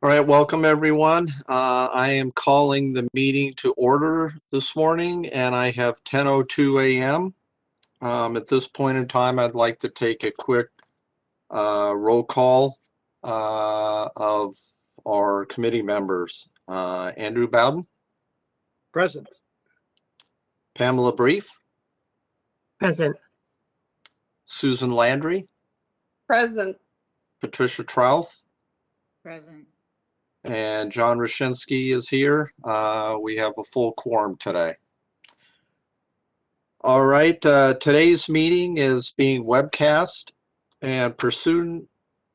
All right, welcome everyone. I am calling the meeting to order this morning, and I have 10:02 a.m. At this point in time, I'd like to take a quick roll call of our committee members. Andrew Bowden, Present. Pamela Brief, Present. Susan Landry, Present. Patricia Trouth, Present. and John Roshinsky is here. We have a full quorum today. All right, today's meeting is being webcast, and pursuant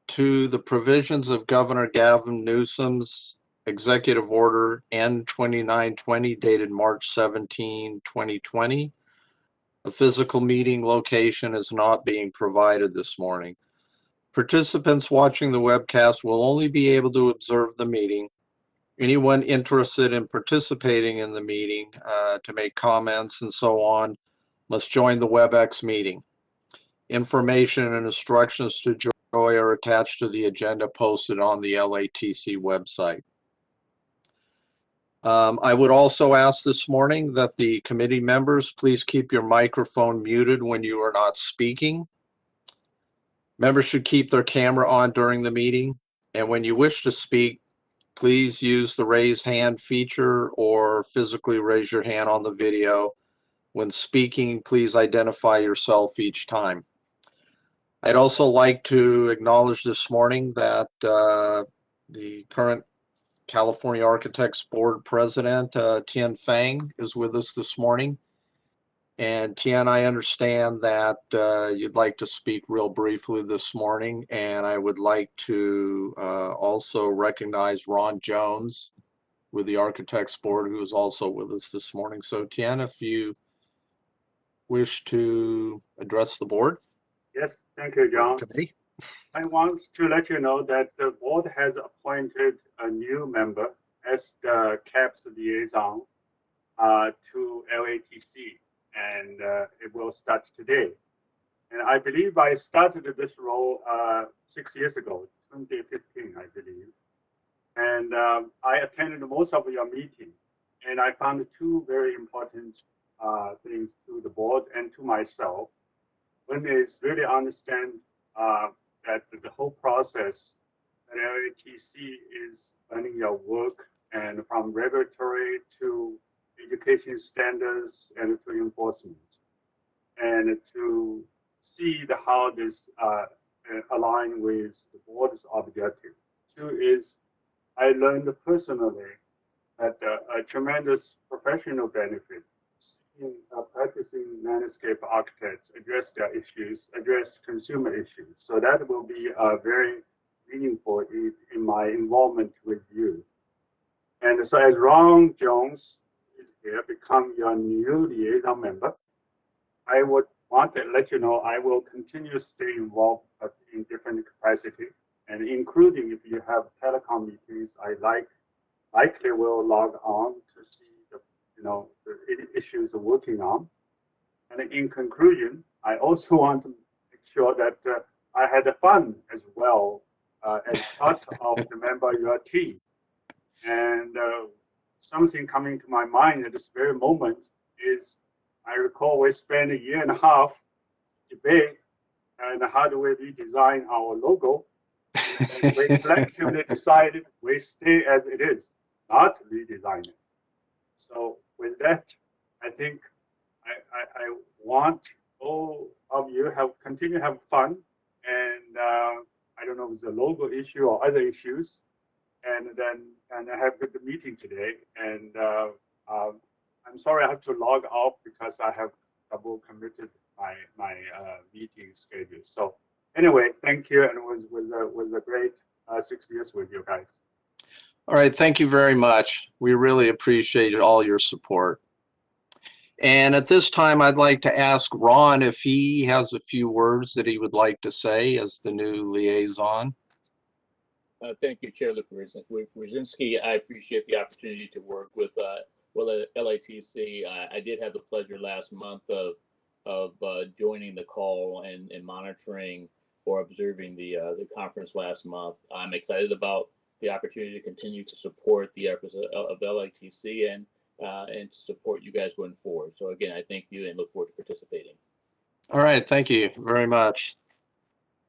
to the provisions of Governor Gavin Newsom's Executive Order N-2920 dated March 17, 2020, a physical meeting location is not being provided this morning. Participants watching the webcast will only be able to observe the meeting. Anyone interested in participating in the meeting to make comments and so on must join the WebEx meeting. Information and instructions to join are attached to the agenda posted on the LATC website. I would also ask this morning that the committee members please keep your microphone muted when you are not speaking. Members should keep their camera on during the meeting, and when you wish to speak, please use the raise hand feature or physically raise your hand on the video. When speaking, please identify yourself each time. I'd also like to acknowledge this morning that the current California Architects Board President, Tian Fang, is with us this morning. And Tian, I understand that you'd like to speak real briefly this morning, and I would like to also recognize Ron Jones with the Architects Board, who is also with us this morning. So Tian, if you wish to address the board. Yes, thank you, John. Committee. I want to let you know that the board has appointed a new member as the CAPS liaison to LATC, and it will start today. And I believe I started this role 6 years ago, 2015, I believe. And I attended most of your meetings, and I found two very important things to the board and to myself. One is really understand that the whole process at LATC is running your work, and from regulatory to education standards and to enforcement, and to see how this align with the board's objective. Two is I learned personally that a tremendous professional benefit in practicing landscape architects address their issues, address consumer issues. So that will be very meaningful in my involvement with you. And so as Ron Jones is here, become your new liaison member, I would want to let you know I will continue to stay involved in different capacity, and including if you have telecom meetings, I likely will log on to see the issues we're working on. And in conclusion, I also want to make sure that I had fun as well as part of the member of your team. And something coming to my mind at this very moment is I recall we spent a year and a half debate and how do we redesign our logo. And we collectively decided we stay as it is, not redesign it. So with that, I think I want all of you continue to have fun, and I don't know if it's a logo issue or other issues, and I have a good meeting today. And I'm sorry I have to log off because I have double committed my meeting schedule. So anyway, thank you, and it was a great 6 years with you guys. All right, thank you very much. We really appreciate all your support. And at this time, I'd like to ask Ron if he has a few words that he would like to say as the new liaison. Thank you, Chair Roshinsky. I appreciate the opportunity to work with LATC. I did have the pleasure last month of joining the call and monitoring or observing the conference last month. I'm excited about the opportunity to continue to support the efforts of LITC and to support you guys going forward. So again, I thank you and look forward to participating. All right, thank you very much.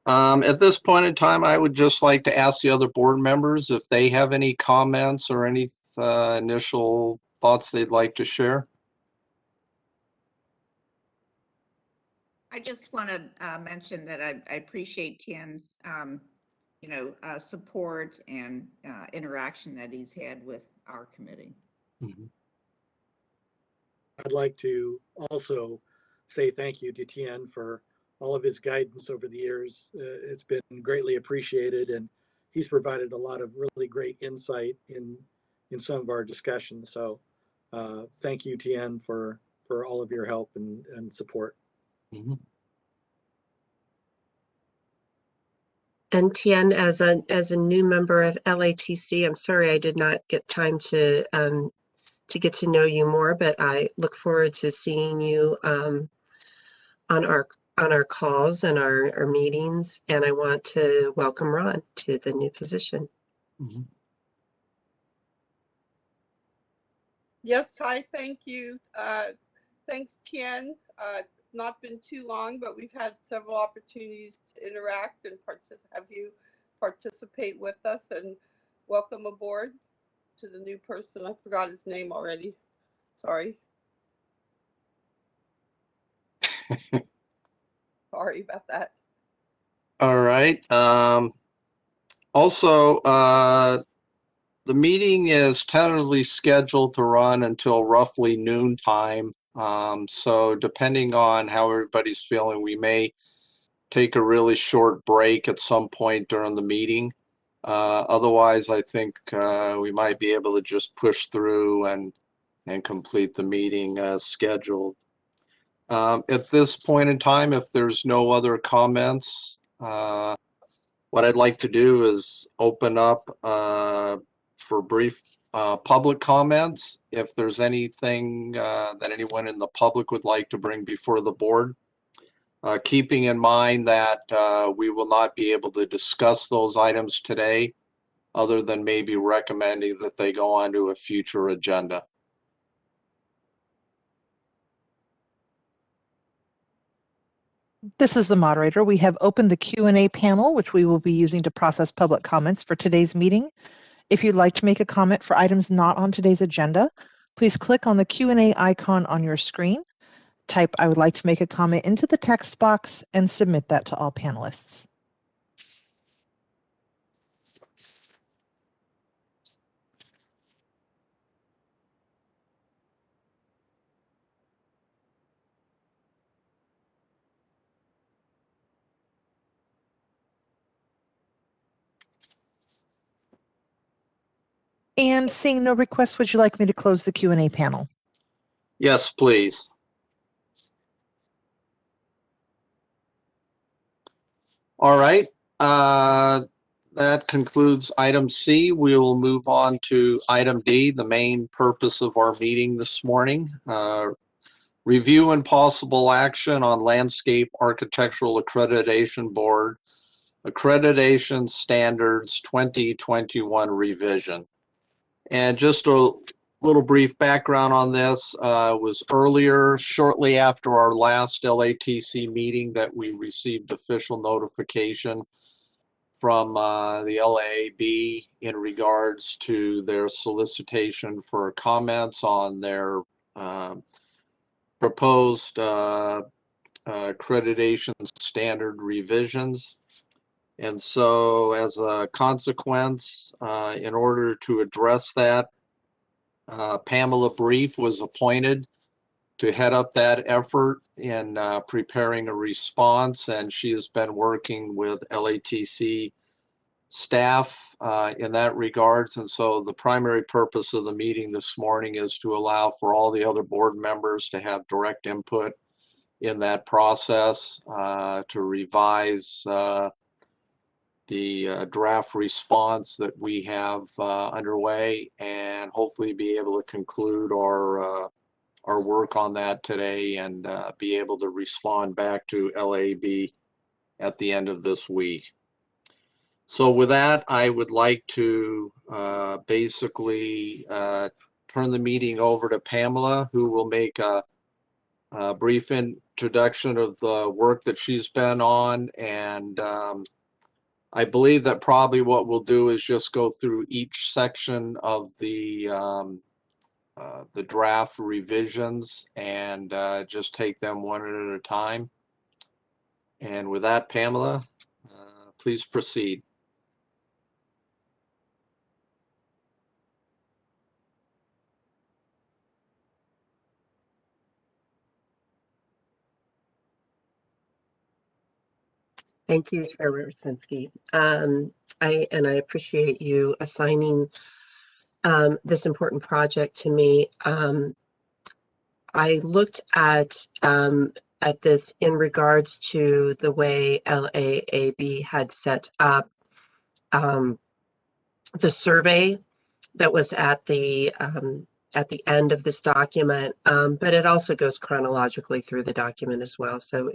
At this point in time, I would just like to ask the other board members if they have any comments or any initial thoughts they'd like to share. I just want to mention that I appreciate Tien's, support and interaction that he's had with our committee. I'd like to also say thank you to Tien for all of his guidance over the years. It's been greatly appreciated, and he's provided a lot of really great insight in some of our discussions. So thank you, Tien, for all of your help and support. And Tien, as a new member of LATC, I'm sorry I did not get time to get to know you more, but I look forward to seeing you on our calls and our meetings. And I want to welcome Ron to the new position. Yes, hi, thank you. Thanks, Tien. Not been too long, but we've had several opportunities to interact and have you participate with us, and welcome aboard to the new person. I forgot his name already. Sorry. Sorry about that. All right. Also, the meeting is tentatively scheduled to run until roughly noontime. So depending on how everybody's feeling, we may take a really short break at some point during the meeting. Otherwise, I think we might be able to just push through and complete the meeting as scheduled. At this point in time, if there's no other comments, what I'd like to do is open up for brief public comments. If there's anything that anyone in the public would like to bring before the board, keeping in mind that we will not be able to discuss those items today, other than maybe recommending that they go onto a future agenda. This is the moderator. We have opened the Q&A panel, which we will be using to process public comments for today's meeting. If you'd like to make a comment for items not on today's agenda, please click on the Q&A icon on your screen, type "I would like to make a comment" into the text box, and submit that to all panelists. And seeing no requests, would you like me to close the Q&A panel? Yes, please. All right. That concludes item C. We will move on to item D, the main purpose of our meeting this morning. Review and possible action on Landscape Architectural Accreditation Board Accreditation Standards 2021 revision. And just a little brief background on this was earlier, shortly after our last LATC meeting, that we received official notification from the LAAB in regards to their solicitation for comments on their proposed accreditation standard revisions. And so as a consequence, in order to address that, Pamela Brief was appointed to head up that effort in preparing a response, and she has been working with LATC staff in that regards. And so the primary purpose of the meeting this morning is to allow for all the other board members to have direct input in that process, to revise the draft response that we have underway, and hopefully be able to conclude our work on that today and be able to respond back to LAB at the end of this week. So with that, I would like to basically turn the meeting over to Pamela, who will make a brief introduction of the work that she's been on. And I believe that probably what we'll do is just go through each section of the draft revisions and just take them one at a time. And with that, Pamela, please proceed. Thank you, Chair Rosinsky. I appreciate you assigning this important project to me. I looked at this in regards to the way LAAB had set up the survey that was at the end of this document, but it also goes chronologically through the document as well. So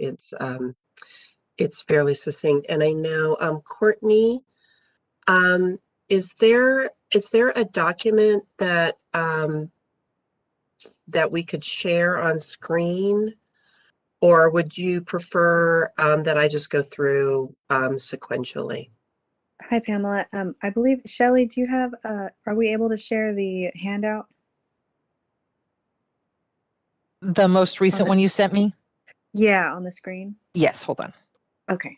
it's fairly succinct. And I know, Courtney, is there a document that that we could share on screen, or would you prefer that I just go through sequentially? Hi, Pamela. I believe, Shelley, do you have, are we able to share the handout? The most recent one you sent me? Yeah, on the screen. Yes, hold on. Okay.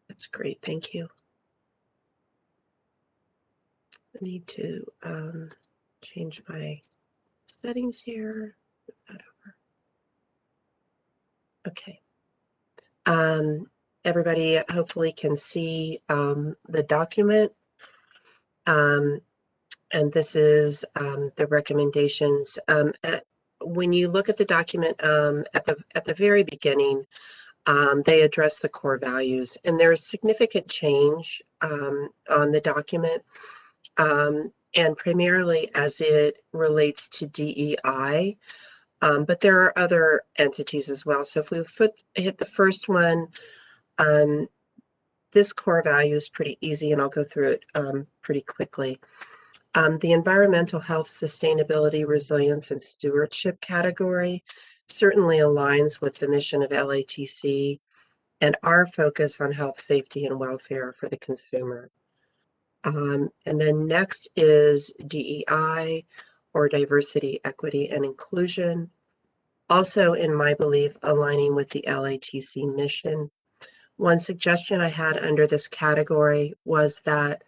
That's great, thank you. I need to change my settings here. Okay. Everybody hopefully can see the document. And this is the recommendations. When you look at the document at the very beginning, they address the core values, and there is significant change on the document, and primarily as it relates to DEI, but there are other entities as well. So if we hit the first one, this core value is pretty easy, and I'll go through it pretty quickly. The environmental health, sustainability, resilience, and stewardship category certainly aligns with the mission of LATC and our focus on health, safety, and welfare for the consumer. And then next is DEI, or diversity, equity, and inclusion. Also, in my belief, aligning with the LATC mission. One suggestion I had under this category was that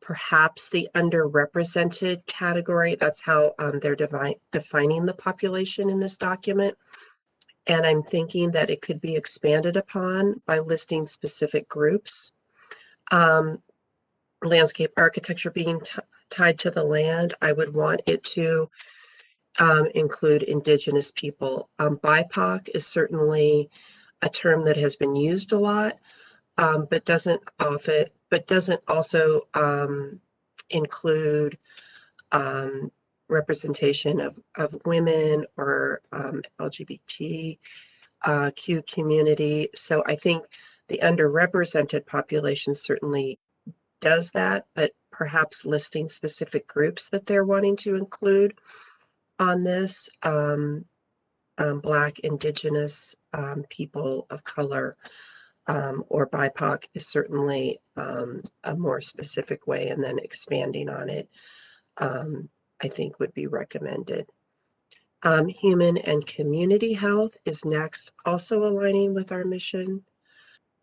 perhaps the underrepresented category, that's how they're defining the population in this document. And I'm thinking that it could be expanded upon by listing specific groups. Landscape architecture being tied to the land, I would want it to include Indigenous people. BIPOC is certainly a term that has been used a lot, but doesn't also include representation of women or LGBTQ community. So I think the underrepresented population certainly does that, but perhaps listing specific groups that they're wanting to include on this, Black, Indigenous, people of color, or BIPOC is certainly a more specific way, and then expanding on it, I think would be recommended. Human and community health is next, also aligning with our mission.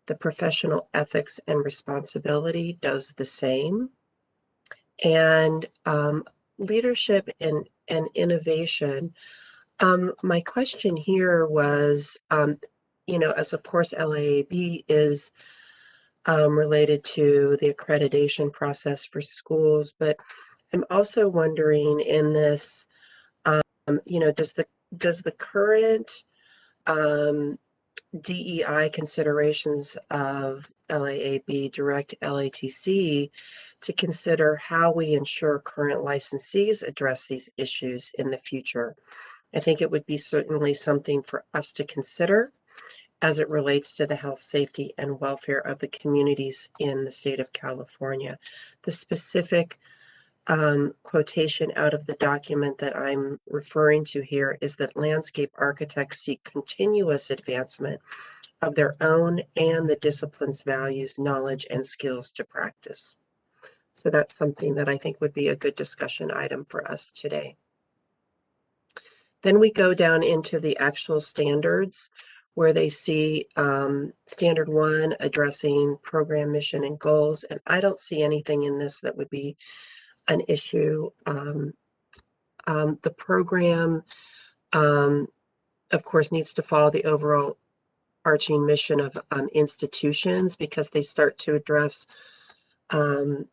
The professional ethics and responsibility does the same. And leadership and innovation. My question here was, as of course LAAB is related to the accreditation process for schools, but I'm also wondering in this, does the current DEI considerations of LAAB direct LATC to consider how we ensure current licensees address these issues in the future. I think it would be certainly something for us to consider as it relates to the health, safety, and welfare of the communities in the state of California. The specific quotation out of the document that I'm referring to here is that landscape architects seek continuous advancement of their own and the discipline's values, knowledge, and skills to practice. So that's something that I think would be a good discussion item for us today. Then we go down into the actual standards where they see standard 1 addressing program mission and goals. And I don't see anything in this that would be an issue. The program, of course, needs to follow the overall arching mission of institutions because they start to address the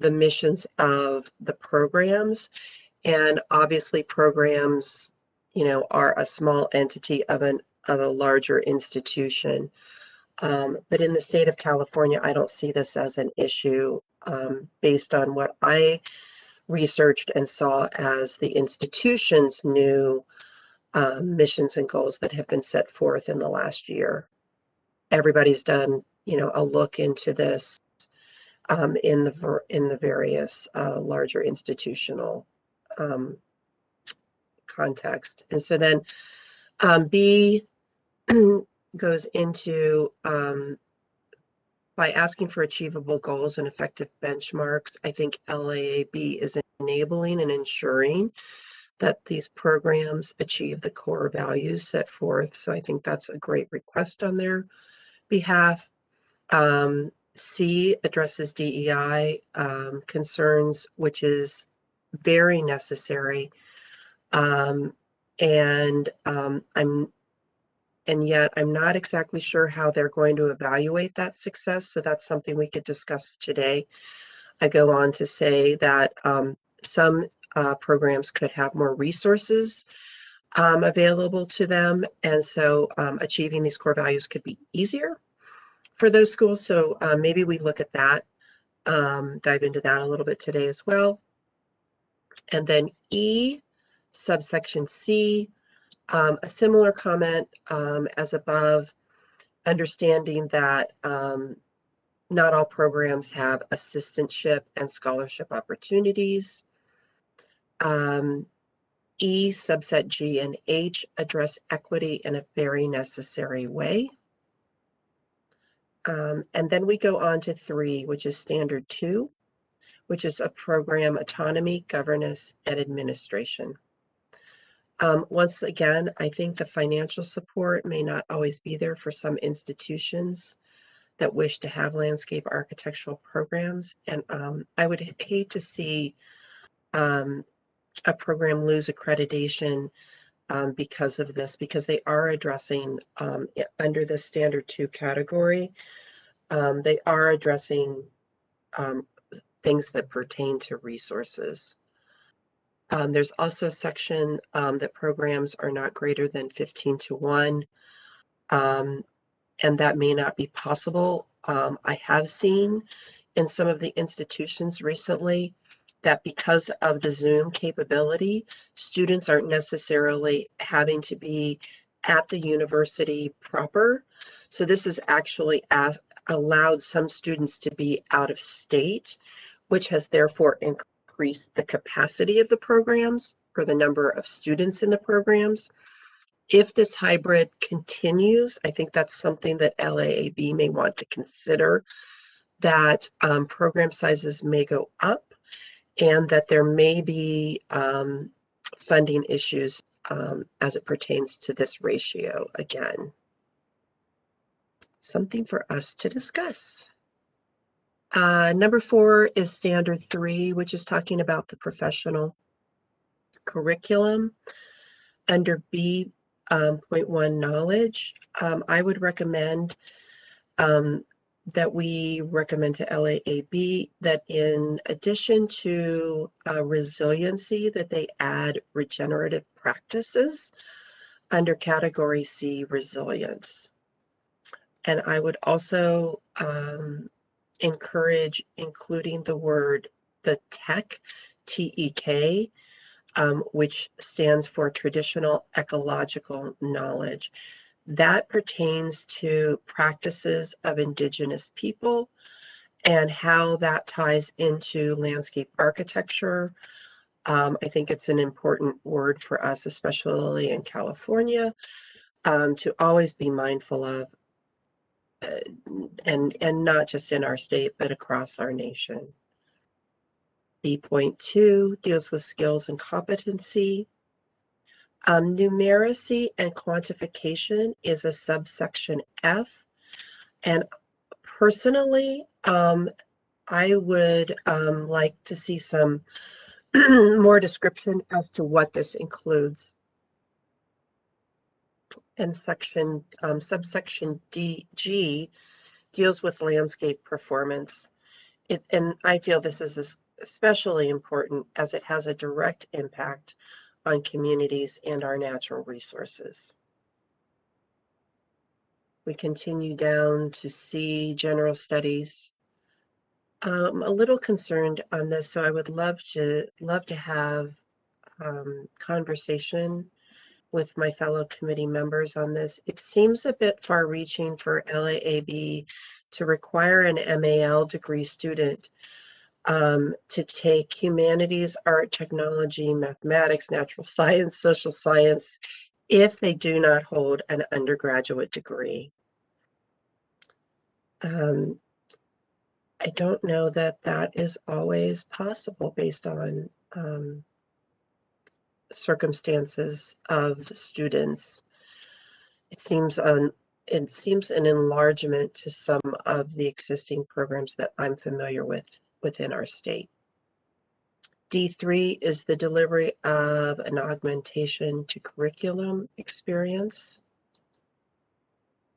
missions of the programs. And obviously programs, are a small entity of a larger institution. But in the state of California, I don't see this as an issue based on what I researched and saw as the institution's new missions and goals that have been set forth in the last year. Everybody's done, a look into this in the various larger institutional context. And so then B goes into by asking for achievable goals and effective benchmarks. I think LAAB is enabling and ensuring that these programs achieve the core values set forth. So I think that's a great request on their behalf. C addresses DEI concerns, which is very necessary. And yet I'm not exactly sure how they're going to evaluate that success. So that's something we could discuss today. I go on to say that some programs could have more resources available to them. And so achieving these core values could be easier for those schools. So maybe we look at that, dive into that a little bit today as well. And then E, subsection C, a similar comment as above, understanding that not all programs have assistantship and scholarship opportunities. E, subset G and H address equity in a very necessary way. And then we go on to 3, which is standard 2, which is a program autonomy, governance, and administration. Once again, I think the financial support may not always be there for some institutions that wish to have landscape architectural programs. And I would hate to see a program lose accreditation because of this, because they are addressing under the standard 2 category, they are addressing things that pertain to resources. There's also a section that programs are not greater than 15:1, and that may not be possible. I have seen in some of the institutions recently that because of the Zoom capability, students aren't necessarily having to be at the university proper. So this has actually allowed some students to be out of state, which has therefore increased the capacity of the programs or the number of students in the programs. If this hybrid continues, I think that's something that LAAB may want to consider, that program sizes may go up and that there may be funding issues as it pertains to this ratio again. Something for us to discuss. Number 4 is standard 3, which is talking about the professional curriculum. Under B.1 knowledge, I would recommend that we recommend to LAAB that in addition to resiliency, that they add regenerative practices under category C, resilience. And I would also encourage including the TEK, T-E-K, which stands for traditional ecological knowledge. That pertains to practices of indigenous people and how that ties into landscape architecture. I think it's an important word for us, especially in California, to always be mindful of, and not just in our state, but across our nation. B.2 deals with skills and competency. Numeracy and quantification is a subsection F. And personally, I would like to see some more description as to what this includes. And subsection G deals with landscape performance. And I feel this is especially important as it has a direct impact on communities and our natural resources. We continue down to C, general studies. A little concerned on this, so I would love to have conversation with my fellow committee members on this. It seems a bit far-reaching for LAAB to require an MAL degree student to take humanities, art, technology, mathematics, natural science, social science, if they do not hold an undergraduate degree. I don't know that that is always possible based on circumstances of students. It seems an enlargement to some of the existing programs that I'm familiar with within our state. D3 is the delivery of an augmentation to curriculum experience.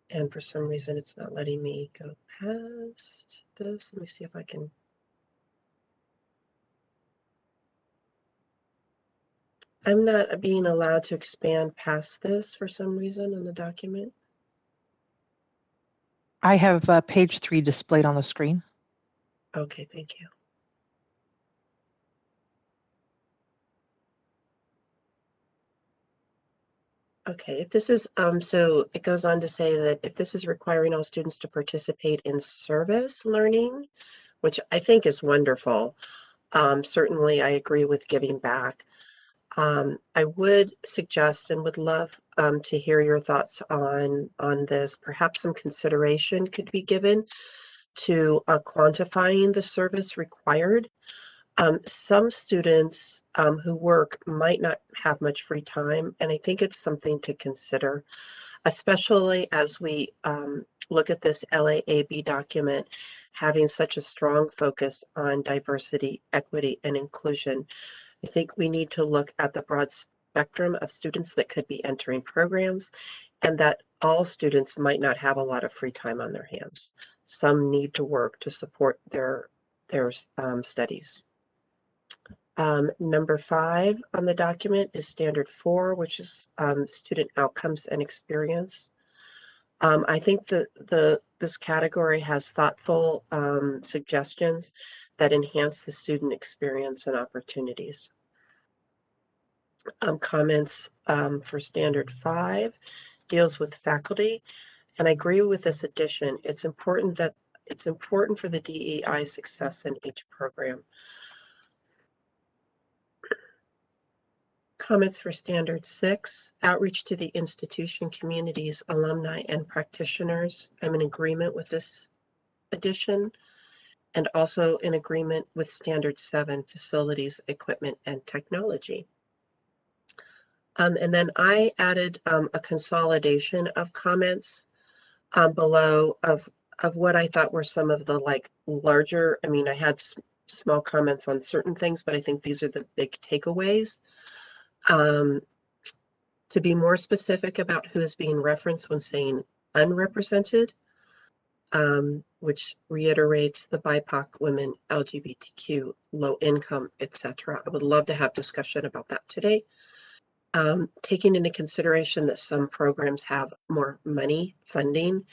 And for some reason, it's not letting me go past this. Let me see if I can. I'm not being allowed to expand past this for some reason in the document. I have page 3 displayed on the screen. Okay, thank you. Okay, if this is, so it goes on to say that if this is requiring all students to participate in service learning, which I think is wonderful, certainly I agree with giving back. I would suggest and would love to hear your thoughts on this. Perhaps some consideration could be given to quantifying the service required. Some students who work might not have much free time, and I think it's something to consider, especially as we look at this LAAB document having such a strong focus on diversity, equity, and inclusion. I think we need to look at the broad spectrum of students that could be entering programs, and that all students might not have a lot of free time on their hands. Some need to work to support their studies. Number 5 on the document is standard 4, which is student outcomes and experience. I think that this category has thoughtful suggestions that enhance the student experience and opportunities. Comments for standard 5 deals with faculty, and I agree with this addition. It's important for the DEI success in each program. Comments for standard 6, outreach to the institution, communities, alumni, and practitioners. I'm in agreement with this addition, and also in agreement with standard 7, facilities, equipment, and technology. And then I added a consolidation of comments below of what I thought were some of the larger, I mean, I had small comments on certain things, but I think these are the big takeaways. To be more specific about who is being referenced when saying unrepresented, which reiterates the BIPOC, women, LGBTQ, low income, etc. I would love to have discussion about that today. taking into consideration that some programs have more money funding,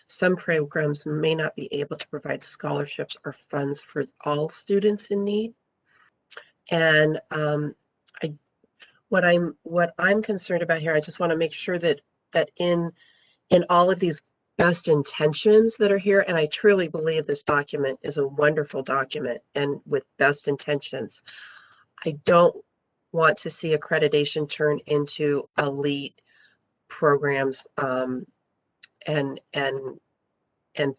some programs may not be able to provide scholarships or funds for all students in need. And what I'm concerned about here, I just want to make sure that in all of these best intentions that are here, and I truly believe this document is a wonderful document and with best intentions, I don't want to see accreditation turn into elite programs and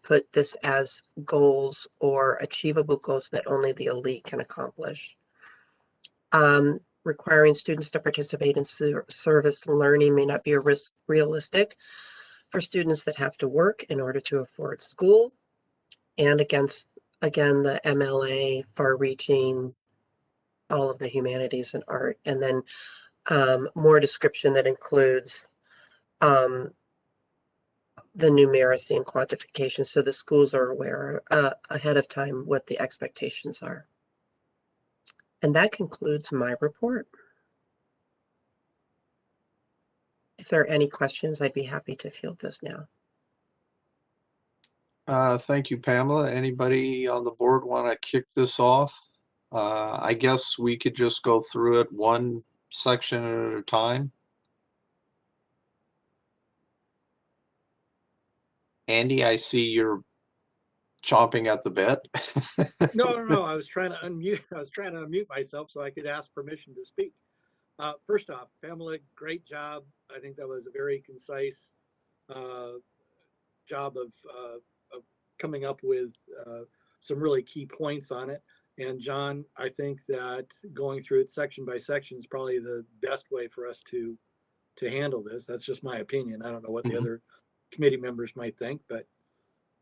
put this as goals or achievable goals that only the elite can accomplish. Requiring students to participate in service learning may not be realistic for students that have to work in order to afford school, and again, the MLA, far-reaching, all of the humanities and art, and then more description that includes the numeracy and quantification, so the schools are aware ahead of time what the expectations are. And that concludes my report. If there are any questions, I'd be happy to field those now. Thank you, Pamela. Anybody on the board want to kick this off? I guess we could just go through it one section at a time. Andy, I see you're chomping at the bit. No. I was trying to unmute myself so I could ask permission to speak. First off, Pamela, great job. I think that was a very concise job of coming up with some really key points on it. And John, I think that going through it section by section is probably the best way for us to handle this. That's just my opinion. I don't know what the other committee members might think, but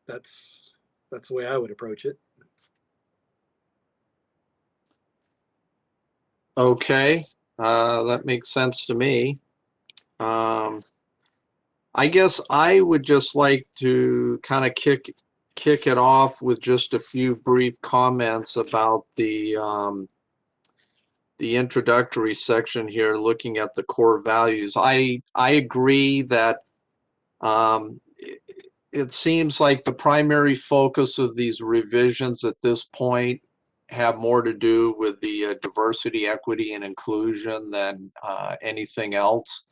that's the way I would approach it. Okay, that makes sense to me. I guess I would just like to kind of kick it off with just a few brief comments about the introductory section here, looking at the core values. I agree that it seems like the primary focus of these revisions at this point have more to do with the diversity, equity, and inclusion than anything else.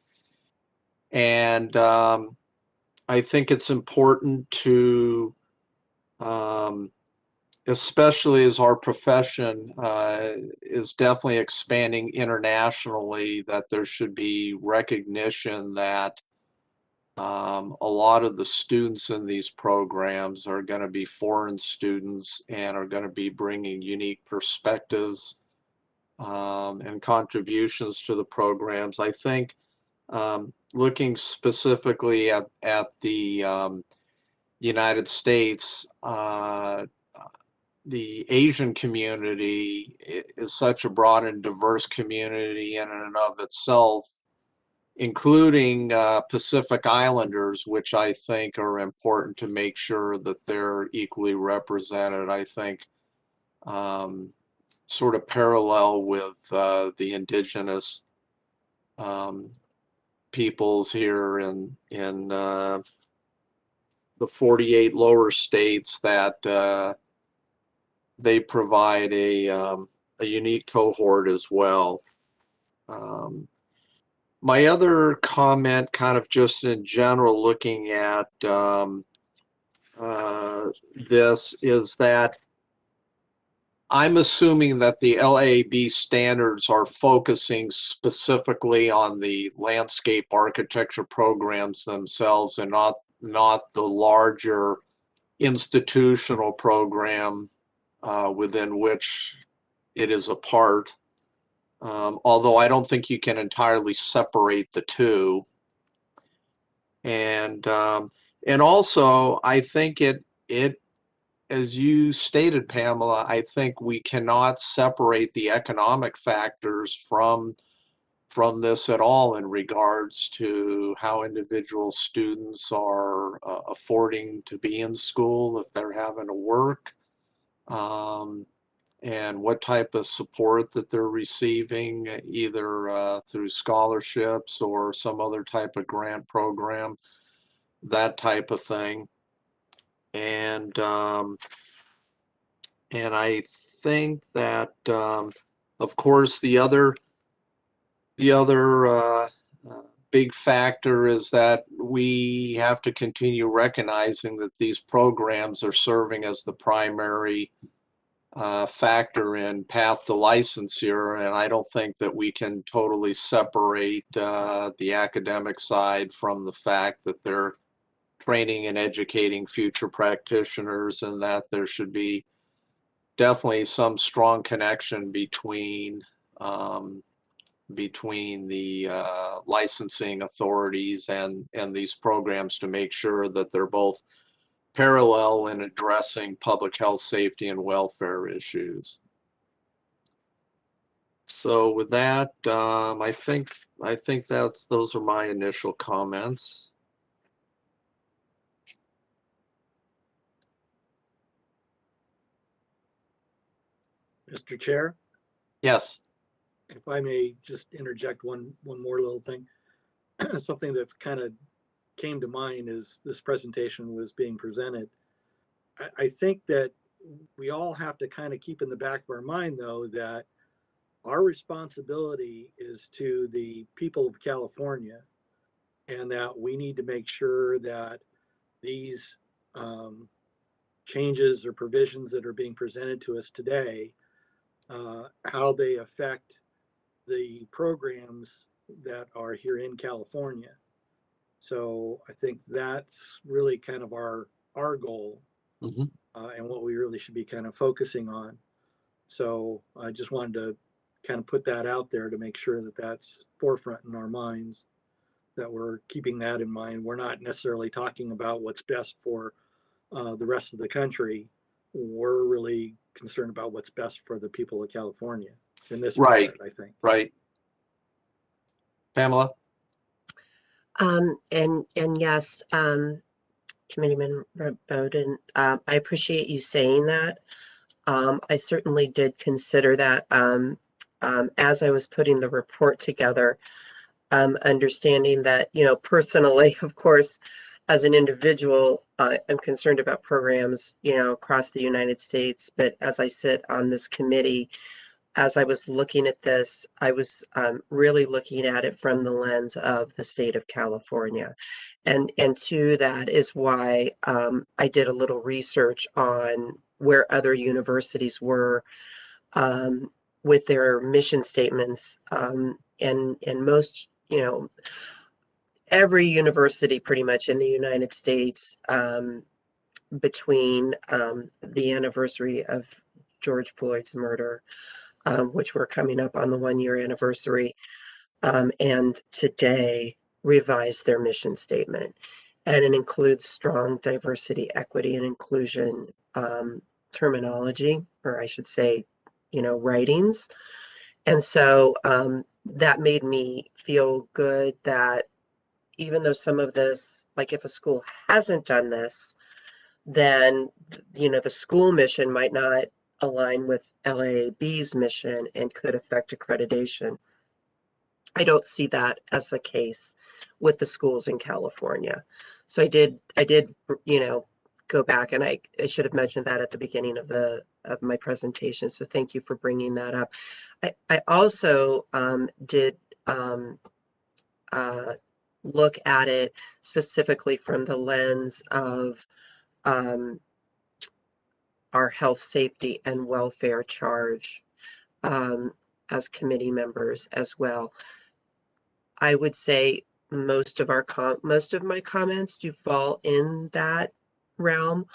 And I think it's important to, especially as our profession is definitely expanding internationally, that there should be recognition that a lot of the students in these programs are going to be foreign students and are going to be bringing unique perspectives and contributions to the programs. I think looking specifically at the United States, the Asian community is such a broad and diverse community in and of itself, including Pacific Islanders, which I think are important to make sure that they're equally represented. I think sort of parallel with the indigenous peoples here in the 48 lower states, that they provide a unique cohort as well. My other comment, kind of just in general, looking at this, is that I'm assuming that the LAB standards are focusing specifically on the landscape architecture programs themselves, and not the larger institutional program within which it is a part. Although I don't think you can entirely separate the two. And also, I think it, as you stated, Pamela, I think we cannot separate the economic factors from this at all in regards to how individual students are affording to be in school if they're having to work, and what type of support that they're receiving, either through scholarships or some other type of grant program, that type of thing. And I think that, of course, the other big factor is that we have to continue recognizing that these programs are serving as the primary factor in path to licensure, and I don't think that we can totally separate the academic side from the fact that they're training and educating future practitioners, and that there should be definitely some strong connection between the licensing authorities and these programs to make sure that they're both parallel in addressing public health, safety, and welfare issues. So with that, I think those are my initial comments. Mr. Chair, Yes. if I may just interject one more little thing. Something that's kind of came to mind as this presentation was being presented. I think that we all have to kind of keep in the back of our mind, though, that our responsibility is to the people of California, and that we need to make sure that these changes or provisions that are being presented to us today, how they affect the programs that are here in California. So I think that's really kind of our goal, and what we really should be kind of focusing on. So I just wanted to kind of put that out there to make sure that that's forefront in our minds, that we're keeping that in mind. We're not necessarily talking about what's best for the rest of the country. We're really concerned about what's best for the people of California in this regard, I think. Right. Pamela? And yes, Committeeman Bowden, I appreciate you saying that. I certainly did consider that as I was putting the report together, understanding that, personally, of course, as an individual, I'm concerned about programs, across the United States. But as I sit on this committee, as I was looking at this, I was really looking at it from the lens of the state of California. And to that is why I did a little research on where other universities were with their mission statements. And most, every university pretty much in the United States, between the anniversary of George Floyd's murder, which we're coming up on the 1-year anniversary, and today revised their mission statement. And it includes strong diversity, equity, and inclusion terminology, or I should say, writings. And so that made me feel good that even though some of this, like if a school hasn't done this, then, the school mission might not align with LAB's mission and could affect accreditation. I don't see that as the case with the schools in California. So I did, go back, and I should have mentioned that at the beginning of my presentation. So thank you for bringing that up. I also did look at it specifically from the lens of our health, safety, and welfare charge as committee members as well. I would say most of my comments do fall in that realm,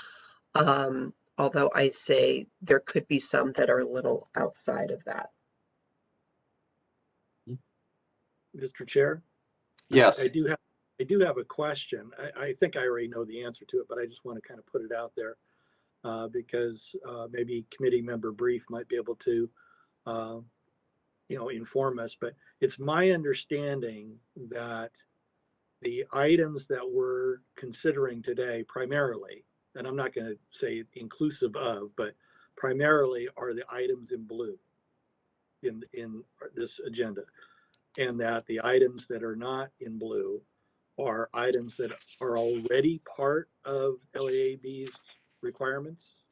although I say there could be some that are a little outside of that. Mr. Chair? Yes. I do have a question. I think I already know the answer to it, but I just want to kind of put it out there because maybe committee member Brief might be able to, inform us. But it's my understanding that the items that we're considering today primarily, and I'm not going to say inclusive of, but primarily are the items in blue in this agenda, and that the items that are not in blue are items that are already part of LAAB's requirements.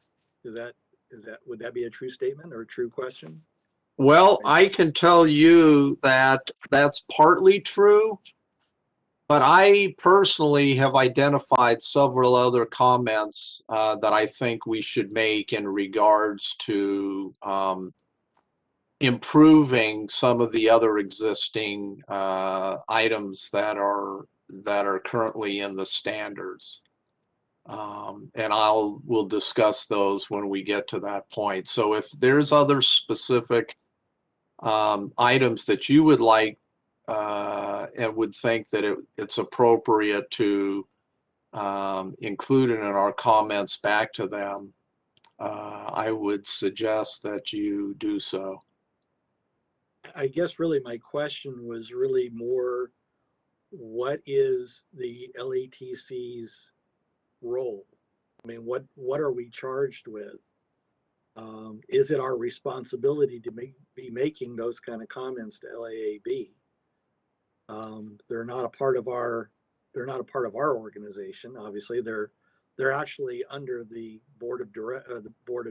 Would that be a true statement or a true question? Well, I can tell you that that's partly true, but I personally have identified several other comments that I think we should make in regards to improving some of the other existing items that are currently in the standards. And we'll discuss those when we get to that point. So if there's other specific items that you would like and would think that it's appropriate to include in our comments back to them, I would suggest that you do so. I guess really my question was really more, what is the LATC's role? I mean, what are we charged with? Is it our responsibility to be making those kind of comments to LAAB? They're not a part of our organization. Obviously, they're actually under the board of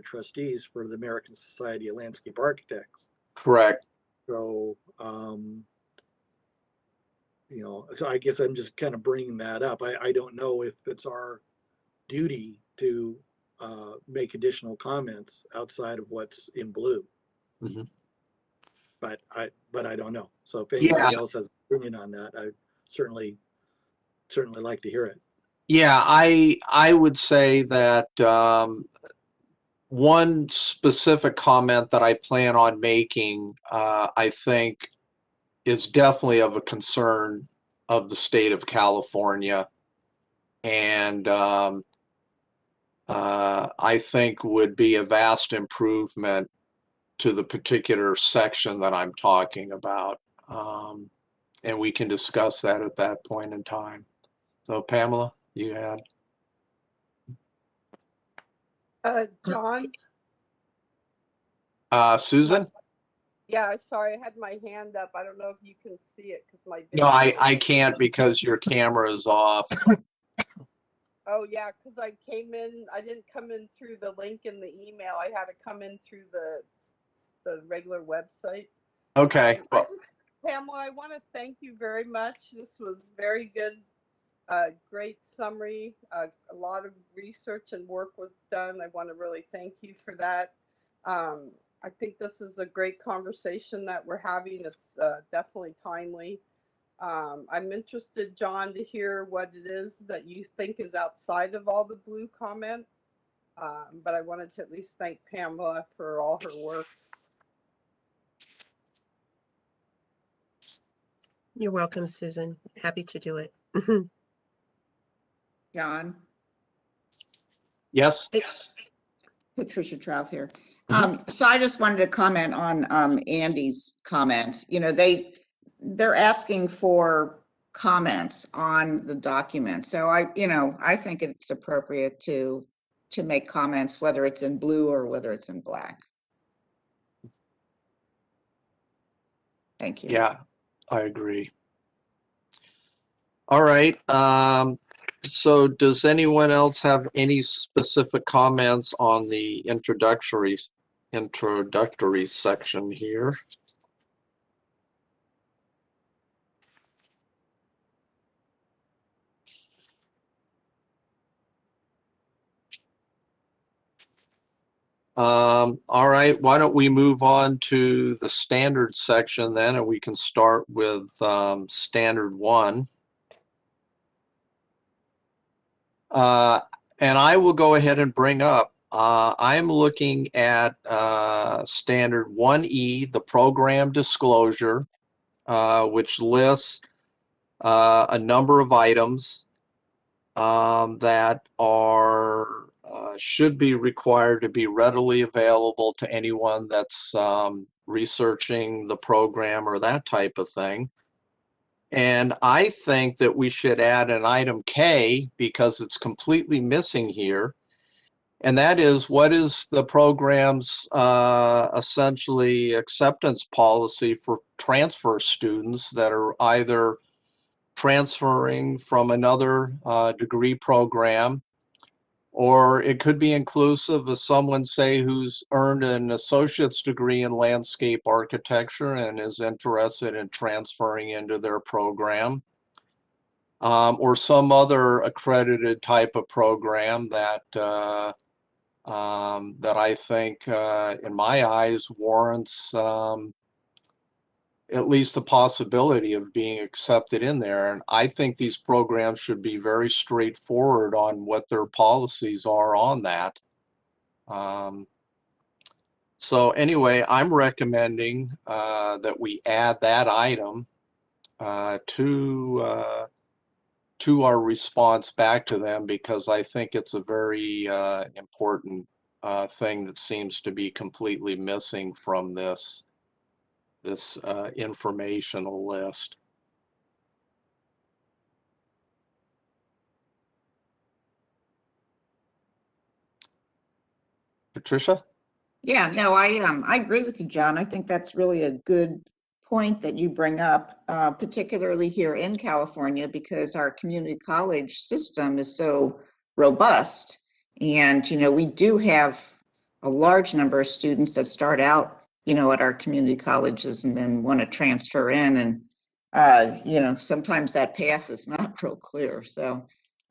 trustees for the American Society of Landscape Architects. Correct. So, so I guess I'm just kind of bringing that up. I don't know if it's our duty to make additional comments outside of what's in blue. Mm-hmm. But I don't know. So if anybody else has an opinion on that, I certainly like to hear it. Yeah, I would say that one specific comment that I plan on making, I think, is definitely of a concern of the state of California, and I think would be a vast improvement to the particular section that I'm talking about. And we can discuss that at that point in time. So Pamela, you had? John? Susan? Yeah, sorry, I had my hand up. I don't know if you can see it because my No, I can't because your camera is off. Oh yeah, because I came in, I didn't come in through the link in the email. I had to come in through the regular website. Okay. Pamela, I want to thank you very much. This was very good. Great summary. A lot of research and work was done. I want to really thank you for that. I think this is a great conversation that we're having. It's definitely timely. I'm interested, John, to hear what it is that you think is outside of all the blue comment. But I wanted to at least thank Pamela for all her work. You're welcome, Susan. Happy to do it. John? Yes? Patricia Trouth here. Mhm. So I just wanted to comment on Andy's comment. You know, they're asking for comments on the document. So I think it's appropriate to make comments, whether it's in blue or whether it's in black. Thank you. Yeah, I agree. All right. So does anyone else have any specific comments on the introductory section here? All right, why don't we move on to the standard section then, and we can start with standard 1. And I will go ahead and bring up, I'm looking at standard 1E, the program disclosure, which lists a number of items that are should be required to be readily available to anyone that's researching the program or that type of thing. And I think that we should add an item K because it's completely missing here. And that is, what is the program's essentially acceptance policy for transfer students that are either transferring from another degree program, or it could be inclusive of someone, say, who's earned an associate's degree in landscape architecture and is interested in transferring into their program, or some other accredited type of program that that I think, in my eyes, warrants at least the possibility of being accepted in there. And I think these programs should be very straightforward on what their policies are on that. So anyway, I'm recommending that we add that item to our response back to them, because I think it's a very important thing that seems to be completely missing from this informational list. Patricia? Yeah, no, I agree with you, John. I think that's really a good point that you bring up, particularly here in California, because our community college system is so robust. And, we do have a large number of students that start out, at our community colleges and then want to transfer in. And, sometimes that path is not real clear. So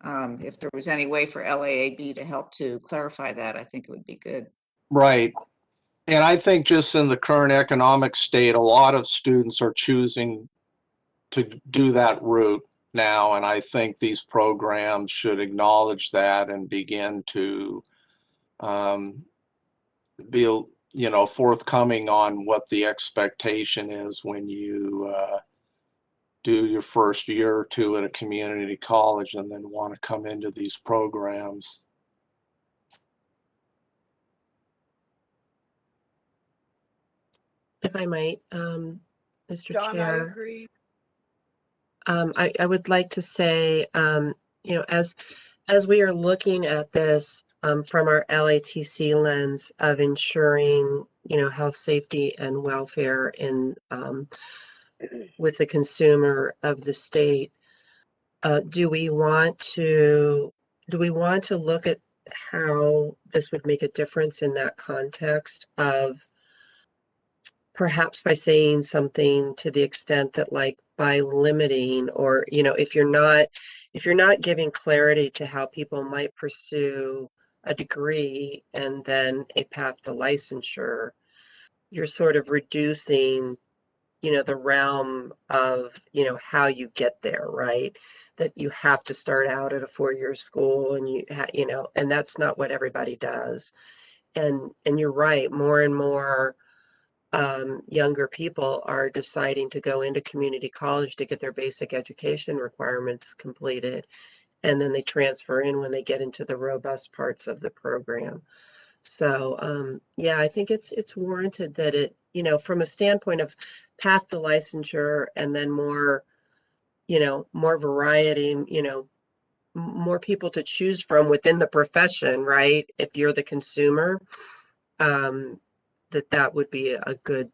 if there was any way for LAAB to help to clarify that, I think it would be good. Right. And I think just in the current economic state, a lot of students are choosing to do that route now. And I think these programs should acknowledge that and begin to be, forthcoming on what the expectation is when you do your first year or two at a community college and then want to come into these programs. If I might, Mr. John, I Chair, agree. I would like to say, as we are looking at this from our LATC lens of ensuring, health, safety, and welfare in with the consumer of the state, do we want to look at how this would make a difference in that context of perhaps by saying something to the extent that, like, by limiting, or if you're not giving clarity to how people might pursue a degree and then a path to licensure, you're sort of reducing the realm of how you get there, right? That you have to start out at a 4-year school, and and that's not what everybody does. And you're right, more and more younger people are deciding to go into community college to get their basic education requirements completed, and then they transfer in when they get into the robust parts of the program. So yeah, I think it's warranted that it, from a standpoint of path to licensure, and then more, more variety, more people to choose from within the profession, right? If you're the consumer, that would be a good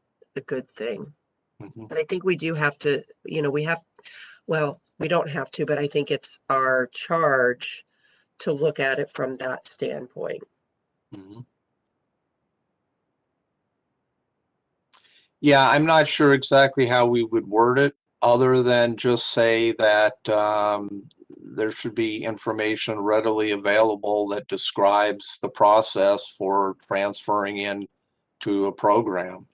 thing. Mm-hmm. But I think we do have to, we don't have to, but I think it's our charge to look at it from that standpoint. Mm-hmm. Yeah, I'm not sure exactly how we would word it, other than just say that there should be information readily available that describes the process for transferring in to a program.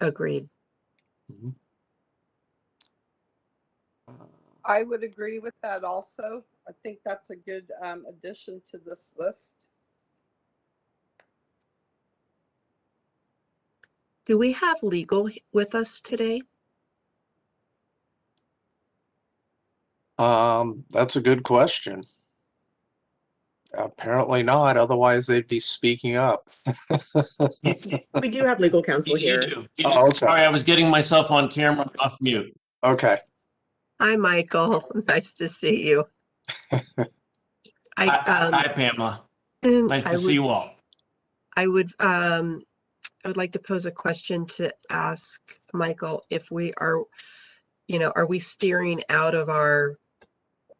Agreed. Mm-hmm. I would agree with that also. I think that's a good addition to this list. Do we have legal with us today? That's a good question. Apparently not, otherwise they'd be speaking up. We do have legal counsel here. You do. Oh, okay. Sorry, I was getting myself on camera off mute. Okay. Hi, Michael. Nice to see you. Hi, Pamela. Nice to see you all. I would like to pose a question to ask Michael if we are, are we steering out of our,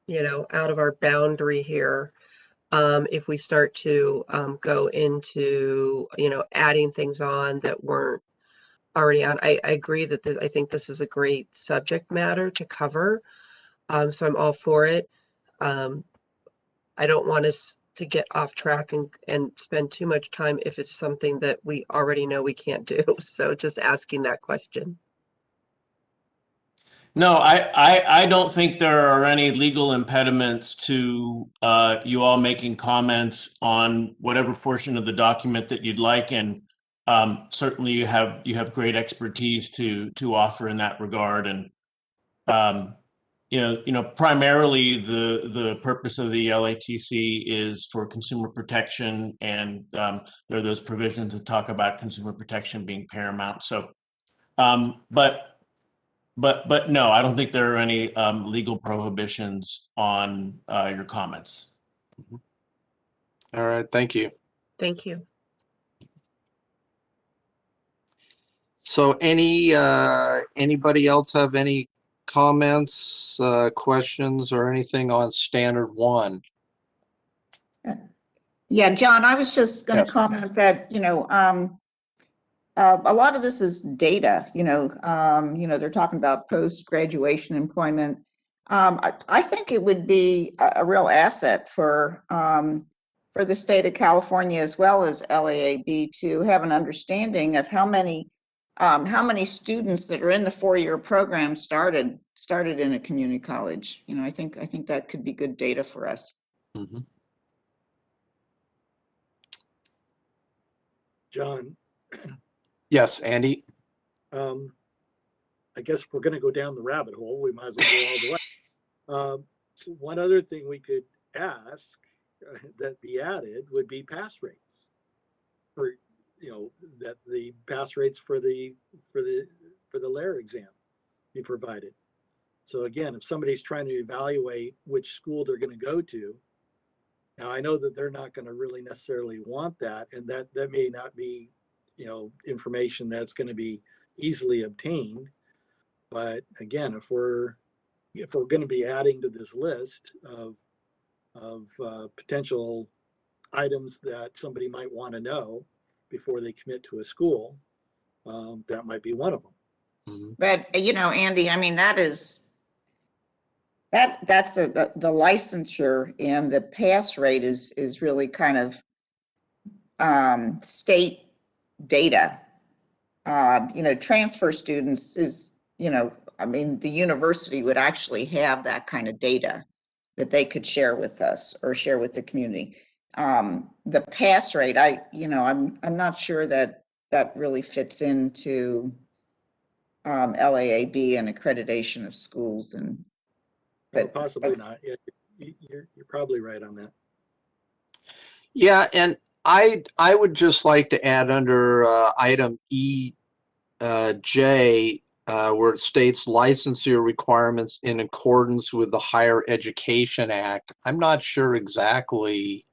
out of our boundary here? If we start to go into, adding things on that weren't already on. I agree that I think this is a great subject matter to cover. So I'm all for it. I don't want us to get off track and spend too much time if it's something that we already know we can't do. So just asking that question. No, I don't think there are any legal impediments to you all making comments on whatever portion of the document that you'd like, and certainly you have great expertise to offer in that regard. And primarily the purpose of the LATC is for consumer protection, and there are those provisions that talk about consumer protection being paramount. So, but no, I don't think there are any legal prohibitions on your comments. All right, thank you. Thank you. So anybody else have any comments, questions, or anything on standard 1? Yeah, John, I was just going to Yes. comment that, a lot of this is data, they're talking about post-graduation employment. I think it would be a real asset for the state of California as well as LAAB to have an understanding of how many students that are in the 4-year program started in a community college. I think that could be good data for us. Mm-hmm. John. Yes, Andy. I guess if we're going to go down the rabbit hole, we might as well go all the way. One other thing we could ask that be added would be pass rates, or that the pass rates for the LAIR exam be provided. So again, if somebody's trying to evaluate which school they're going to go to, now I know that they're not going to really necessarily want that, and that may not be information that's going to be easily obtained. But again, if we're going to be adding to this list of potential items that somebody might want to know before they commit to a school, that might be one of them. Mm-hmm. But Andy, I mean that's the licensure, and the pass rate is really kind of state data. Transfer students is, I mean, the university would actually have that kind of data that they could share with us or share with the community. The pass rate, I'm not sure that really fits into LAAB and accreditation of schools, but possibly not. Yeah, you're probably right on that. Yeah, and I would just like to add under item EJ, where it states licensure requirements in accordance with the Higher Education Act. I'm not sure exactly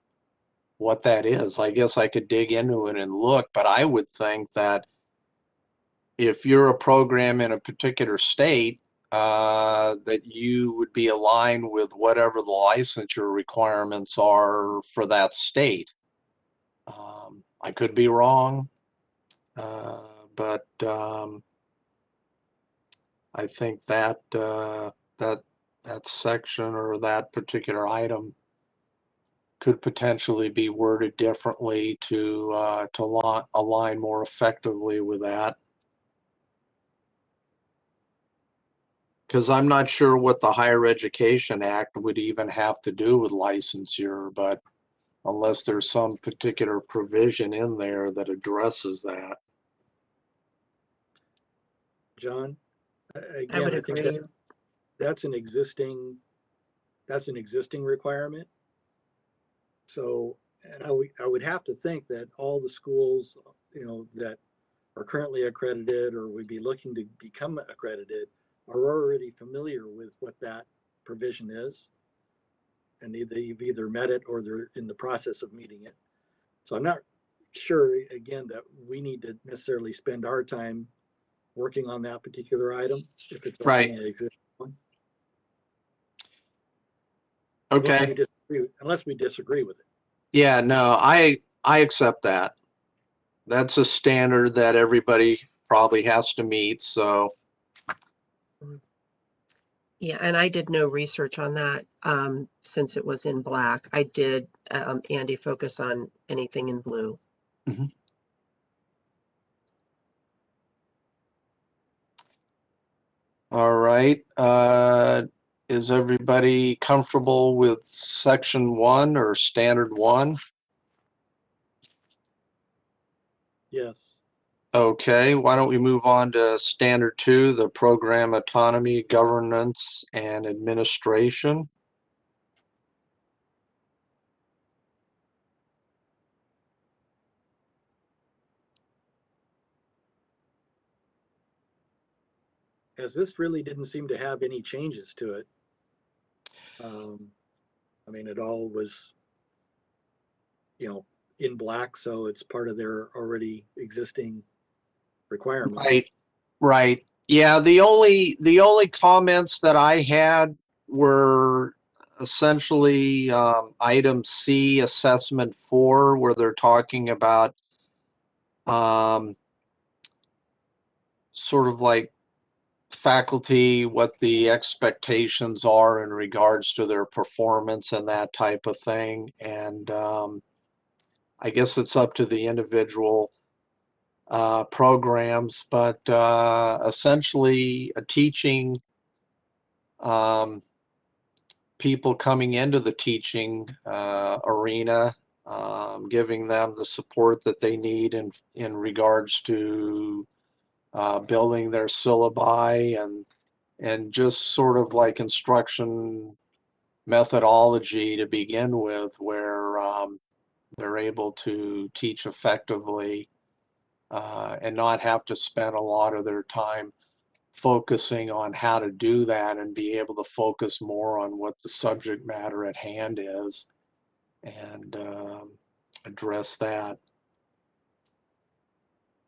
what that is. I guess I could dig into it and look, but I would think that if you're a program in a particular state, that you would be aligned with whatever the licensure requirements are for that state. I could be wrong, but I think that that section or that particular item could potentially be worded differently to align more effectively with that. Because I'm not sure what the Higher Education Act would even have to do with licensure, but unless there's some particular provision in there that addresses that. John, again, I would I think agree. that's an existing requirement. So, and I would have to think that all the schools, that are currently accredited or would be looking to become accredited are already familiar with what that provision is. and they've either met it or they're in the process of meeting it. So I'm not sure, again, that we need to necessarily spend our time working on that particular item if it's Right. only an existing one. Okay. Unless we disagree with it. Yeah, no, I accept that. That's a standard that everybody probably has to meet, so. Yeah, and I did no research on that since it was in black. I did, Andy, focus on anything in blue. Mhm. All right. Is everybody comfortable with section 1 or standard 1? Yes. Okay, why don't we move on to standard 2, the program autonomy, governance, and administration. As this really didn't seem to have any changes to it. I mean, it all was, in black, so it's part of their already existing requirements. Right. Yeah, the only comments that I had were essentially item C, assessment 4, where they're talking about sort of like faculty, what the expectations are in regards to their performance and that type of thing. And I guess it's up to the individual programs, but essentially teaching people coming into the teaching arena, giving them the support that they need in regards to building their syllabi and just sort of like instruction methodology to begin with, where they're able to teach effectively and not have to spend a lot of their time focusing on how to do that and be able to focus more on what the subject matter at hand is and address that.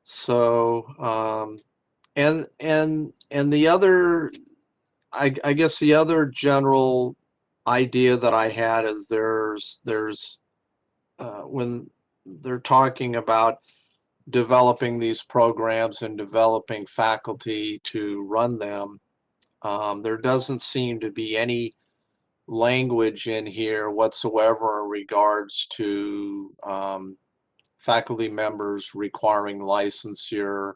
So and the other, I guess the other general idea that I had is there's when they're talking about developing these programs and developing faculty to run them, there doesn't seem to be any language in here whatsoever in regards to faculty members requiring licensure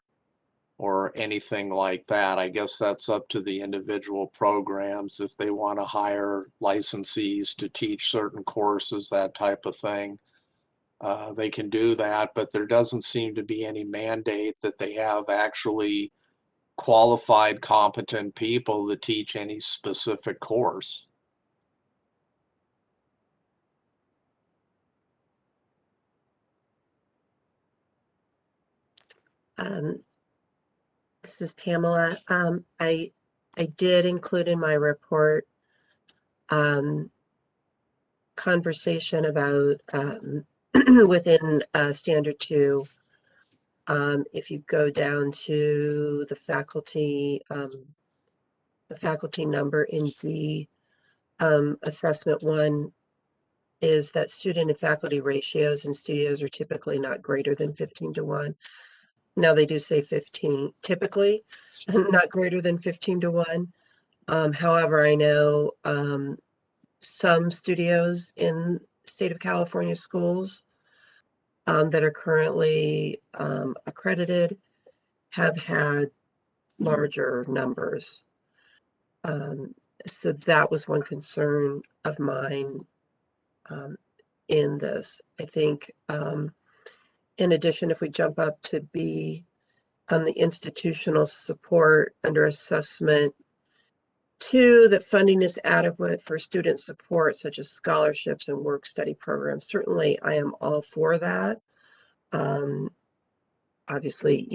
or anything like that. I guess that's up to the individual programs if they want to hire licensees to teach certain courses, that type of thing. They can do that, but there doesn't seem to be any mandate that they have actually qualified, competent people to teach any specific course. This is Pamela. I did include in my report conversation about within standard 2. If you go down to the faculty number in D, assessment 1 is that student and faculty ratios in studios are typically not greater than 15:1. Now they do say 15, typically, not greater than 15:1. However, I know some studios in the state of California schools that are currently accredited have had larger numbers. So that was one concern of mine in this. I think in addition, if we jump up to B on the institutional support under assessment 2, that funding is adequate for student support such as scholarships and work study programs. Certainly I am all for that. Obviously,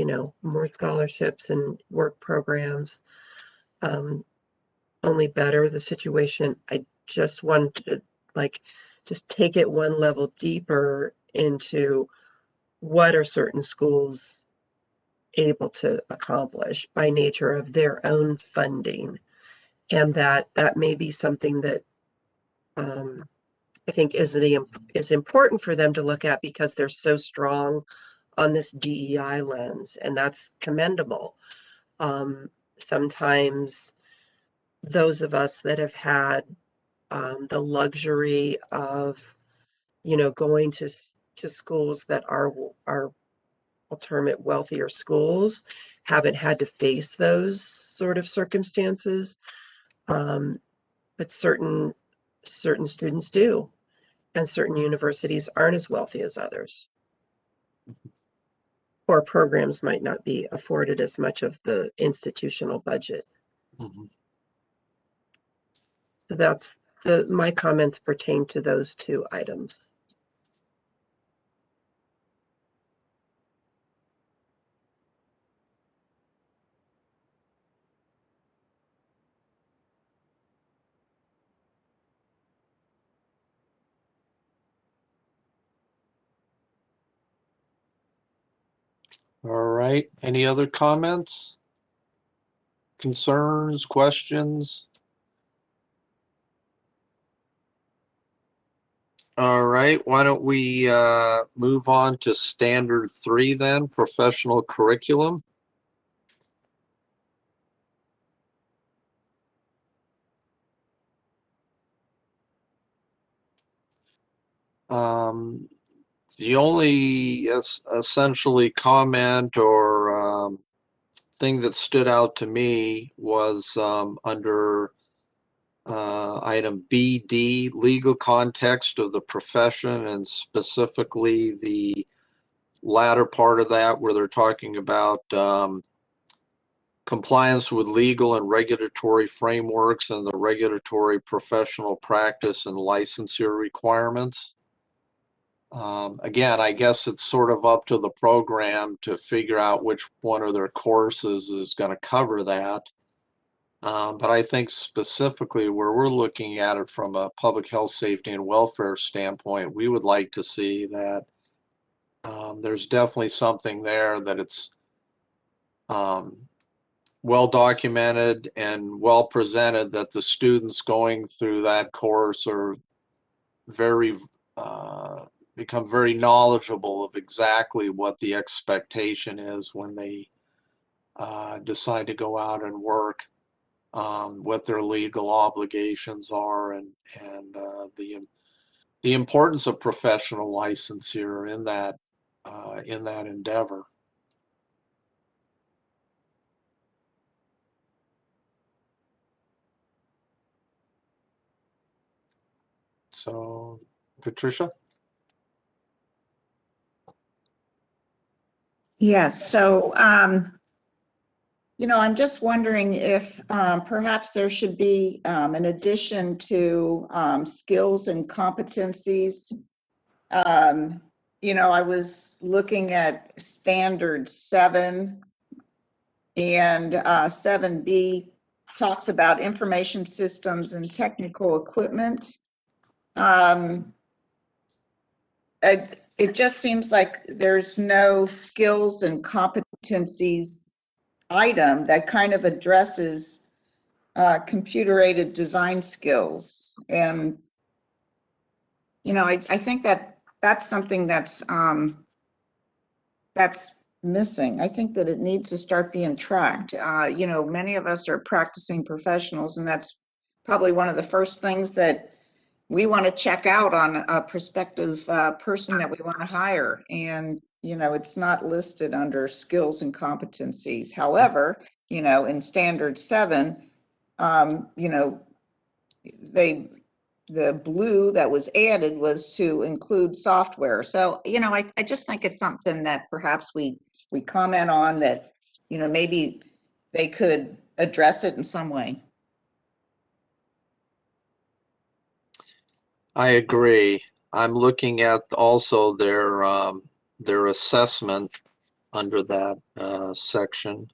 more scholarships and work programs only better the situation. I just wanted like just take it one level deeper into what are certain schools able to accomplish by nature of their own funding. And that may be something that I think is important for them to look at because they're so strong on this DEI lens, and that's commendable. Sometimes those of us that have had the luxury of, going to schools that are I'll term it wealthier schools, haven't had to face those sort of circumstances. But certain students do, and certain universities aren't as wealthy as others. Or programs might not be afforded as much of the institutional budget. Mhm. So that's my comments pertain to those two items. All right. Any other comments? Concerns, questions? All right. Why don't we move on to standard 3 then, professional curriculum. The only essentially comment or thing that stood out to me was under item BD, legal context of the profession, and specifically the latter part of that where they're talking about compliance with legal and regulatory frameworks and the regulatory professional practice and licensure requirements. Again, I guess it's sort of up to the program to figure out which one of their courses is going to cover that. But I think specifically where we're looking at it from a public health, safety, and welfare standpoint, we would like to see that there's definitely something there that it's well documented and well presented, that the students going through that course are become very knowledgeable of exactly what the expectation is when they decide to go out and work, what their legal obligations are, and the importance of professional licensure in that endeavor. So, Patricia? Yes, so, I'm just wondering if perhaps there should be an addition to skills and competencies. I was looking at standard 7, and 7B talks about information systems and technical equipment. It just seems like there's no skills and competencies item that kind of addresses computer-aided design skills. And, I think that's something that's missing. I think that it needs to start being tracked. Many of us are practicing professionals, and that's probably one of the first things that we want to check out on a prospective person that we want to hire. And, it's not listed under skills and competencies. However, in standard 7, the blue that was added was to include software. So, I just think it's something that perhaps we comment on, that, maybe they could address it in some way. I agree. I'm looking at also their assessment under that section,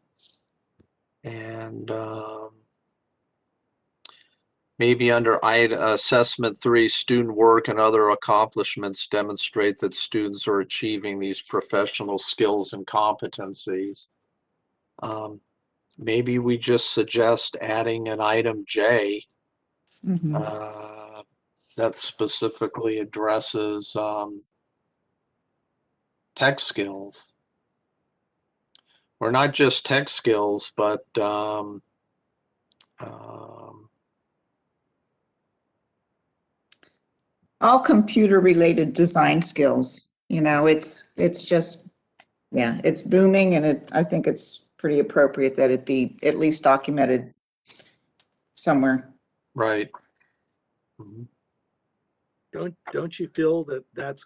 and maybe under assessment 3, student work and other accomplishments demonstrate that students are achieving these professional skills and competencies. Maybe we just suggest adding an item J that specifically addresses tech skills. Or not just tech skills, but all computer related design skills. You know, it's just, yeah, it's booming, and I think it's pretty appropriate that it be at least documented somewhere. right. Don't you feel that that's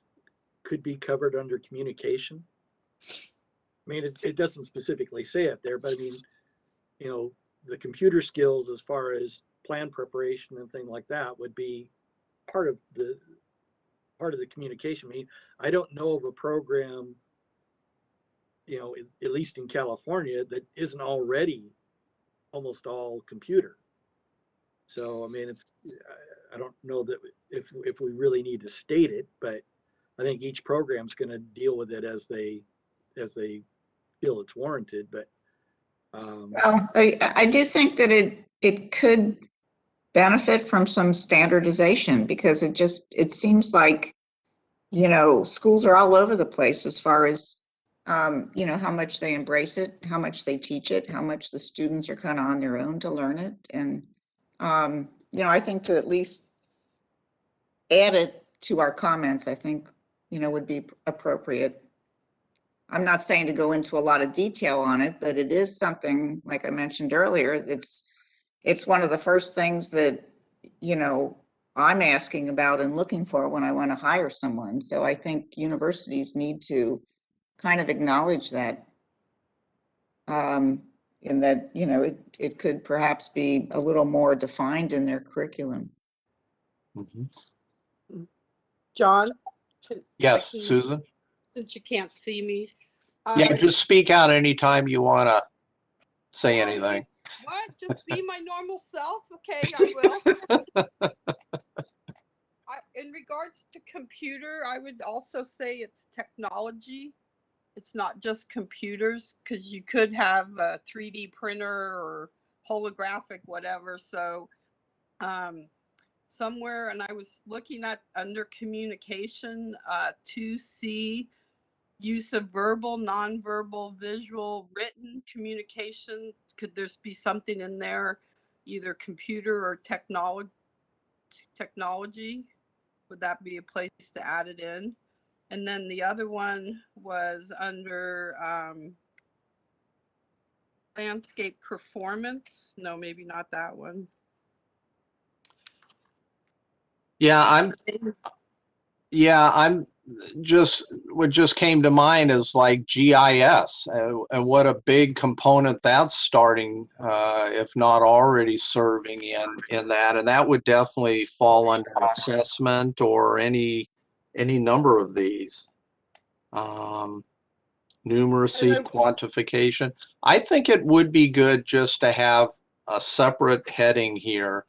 could be covered under communication? I mean, it doesn't specifically say it there, but I mean, you know, the computer skills as far as plan preparation and things like that would be part of the communication. I mean, I don't know of a program, you know, at least in California, that isn't already almost all computer. So, I mean, I don't know that if we really need to state it, but I think each program's going to deal with it as they feel it's warranted. But Well, I do think that it could benefit from some standardization, because it seems like, you know, schools are all over the place as far as, you know, how much they embrace it, how much they teach it, how much the students are kind of on their own to learn it. And, you know, I think to at least add it to our comments, I think, you know, would be appropriate. I'm not saying to go into a lot of detail on it, but it is something, like I mentioned earlier, it's one of the first things that, you know, I'm asking about and looking for when I want to hire someone. So I think universities need to kind of acknowledge that, in that, you know, it could perhaps be a little more defined in their curriculum. John? Yes, Susan? Since you can't see me. Yeah, just speak out anytime you want to say anything. What? Just be my normal self? Okay, I will. In regards to computer, I would also say it's technology. It's not just computers, because you could have a 3D printer or holographic, whatever. So somewhere, and I was looking at under communication, 2C, use of verbal, nonverbal, visual, written communication. Could there be something in there, either computer or technology? Would that be a place to add it in? And then the other one was under landscape performance. No, maybe not that one. Yeah, what just came to mind is like GIS and what a big component that's starting, if not already serving in that. And that would definitely fall under assessment or any number of these. Numeracy, quantification. I think it would be good just to have a separate heading here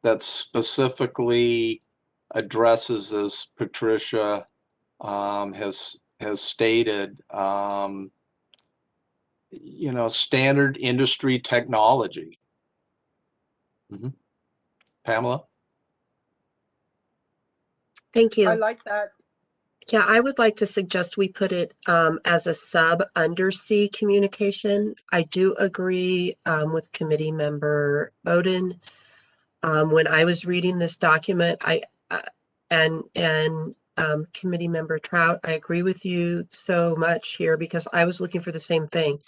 that specifically addresses, as Patricia has stated, you know, standard industry technology. Pamela? Thank you. I like that. Yeah, I would like to suggest we put it as a sub under C, communication. I do agree with committee member Bowden. When I was reading this document, and committee member Trout, I agree with you so much here, because I was looking for the same thing.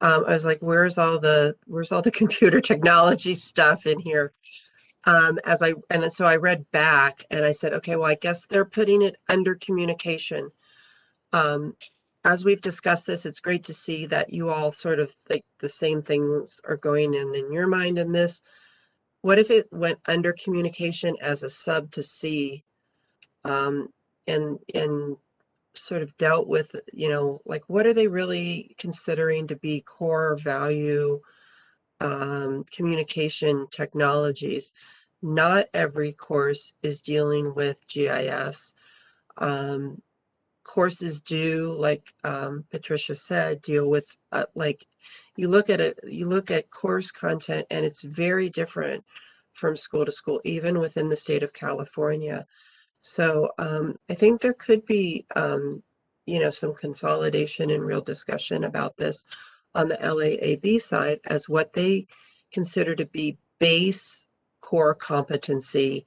I was like, where's all the computer technology stuff in here? So I read back and I said, okay, well, I guess they're putting it under communication. As we've discussed this, it's great to see that you all sort of think the same things are going in your mind in this. What if it went under communication as a sub to C, and sort of dealt with, you know, like, what are they really considering to be core value communication technologies? not every course is dealing with GIS. Courses do, like Patricia said, deal with like you look at it, you look at course content, and it's very different from school to school, even within the state of California. So I think there could be, you know, some consolidation and real discussion about this on the LAAB side as what they consider to be base core competency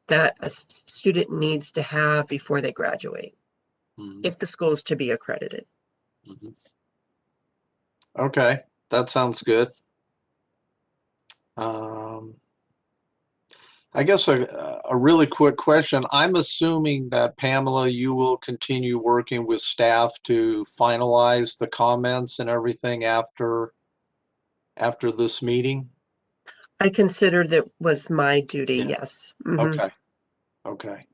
that a student needs to have before they graduate, if the school is to be accredited. Okay, that sounds good. I guess a really quick question. I'm assuming that, Pamela, you will continue working with staff to finalize the comments and everything after this meeting? I considered that was my duty, Yeah. yes. Mhm. Okay. Okay.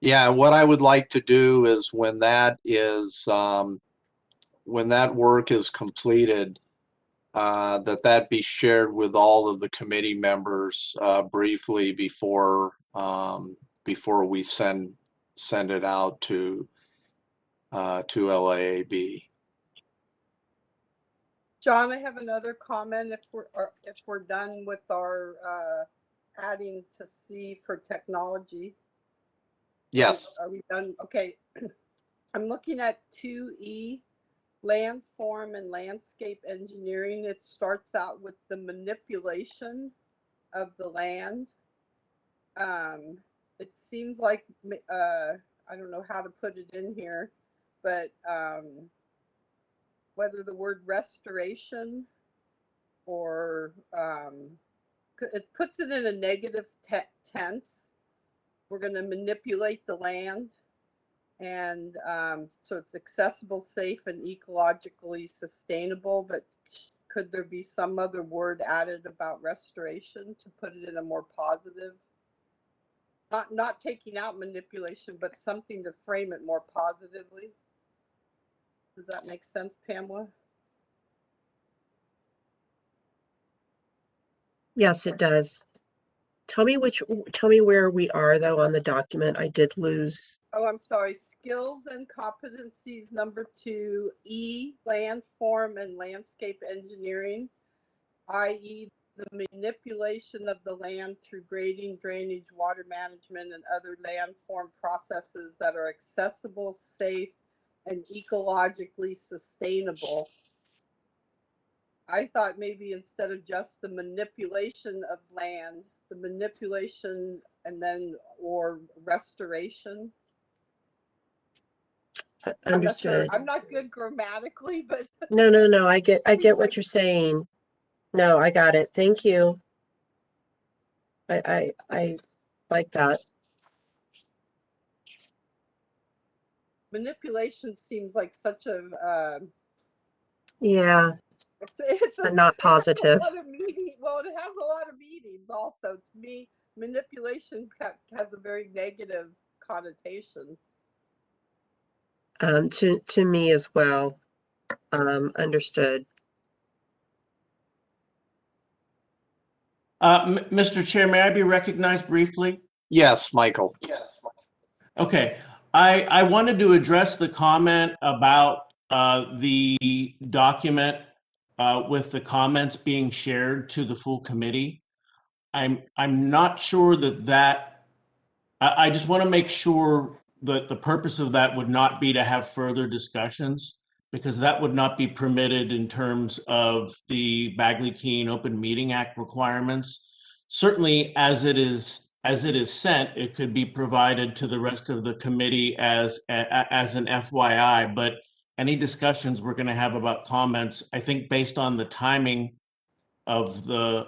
Yeah, what I would like to do is when that work is completed, that be shared with all of the committee members briefly before we send it out to LAAB. John, I have another comment. If we're done with our adding to C for technology. Yes. Are we done? Okay. I'm looking at 2E, landform and landscape engineering. It starts out with the manipulation of the land. It seems like, I don't know how to put it in here, but whether the word restoration or it puts it in a negative tense. We're going to manipulate the land, and so it's accessible, safe, and ecologically sustainable. But could there be some other word added about restoration to put it in a more positive? Not taking out manipulation, but something to frame it more positively. Does that make sense, Pamela? Yes, it does. Tell me where we are though on the document. I did lose. Oh, I'm sorry. Skills and competencies, number 2, E, landform and landscape engineering, i.e. the manipulation of the land through grading, drainage, water management, and other landform processes that are accessible, safe, and ecologically sustainable. I thought maybe instead of just the manipulation of land, the manipulation and then or restoration. Understood. I'm not good grammatically, but No. I get what you're saying. No, I got it. Thank you. I like that. manipulation seems like such a Yeah, it's but not positive. a lot of meaning. Well, it has a lot of meanings also. To me, manipulation has a very negative connotation. To me as well. Understood. Mr. Chair, may I be recognized briefly? Yes, Michael. Okay, I wanted to address the comment about the document with the comments being shared to the full committee. I'm not sure that I just want to make sure that the purpose of that would not be to have further discussions, because that would not be permitted in terms of the Bagley-Keene Open Meeting Act requirements. Certainly, as it is sent, it could be provided to the rest of the committee as an FYI. But any discussions we're going to have about comments, I think, based on the timing of the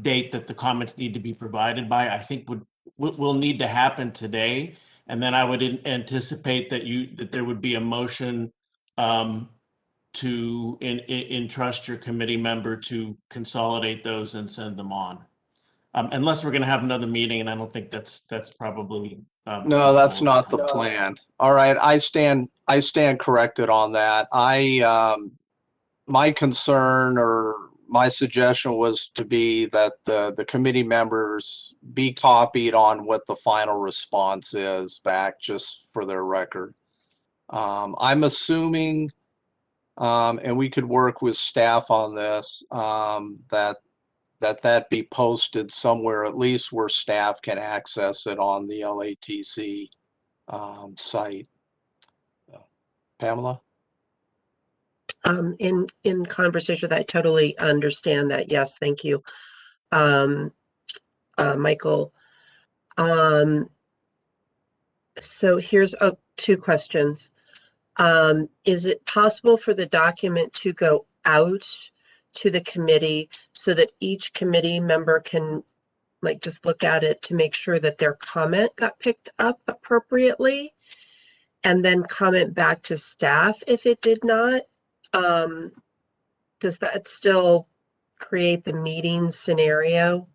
date that the comments need to be provided by, I think will need to happen today. And then I would anticipate that there would be a motion to entrust your committee member to consolidate those and send them on. Unless we're going to have another meeting, and I don't think that's probably No, that's not the plan. All right, I stand corrected on that. my concern or my suggestion was to be that the committee members be copied on what the final response is back, just for their record. I'm assuming, and we could work with staff on this, that be posted somewhere, at least where staff can access it on the LATC site. Pamela? In conversation, I totally understand that. Yes, thank you, Michael. So here's two questions. Is it possible for the document to go out to the committee so that each committee member can like just look at it to make sure that their comment got picked up appropriately, and then comment back to staff if it did not? Does that still create the meeting scenario?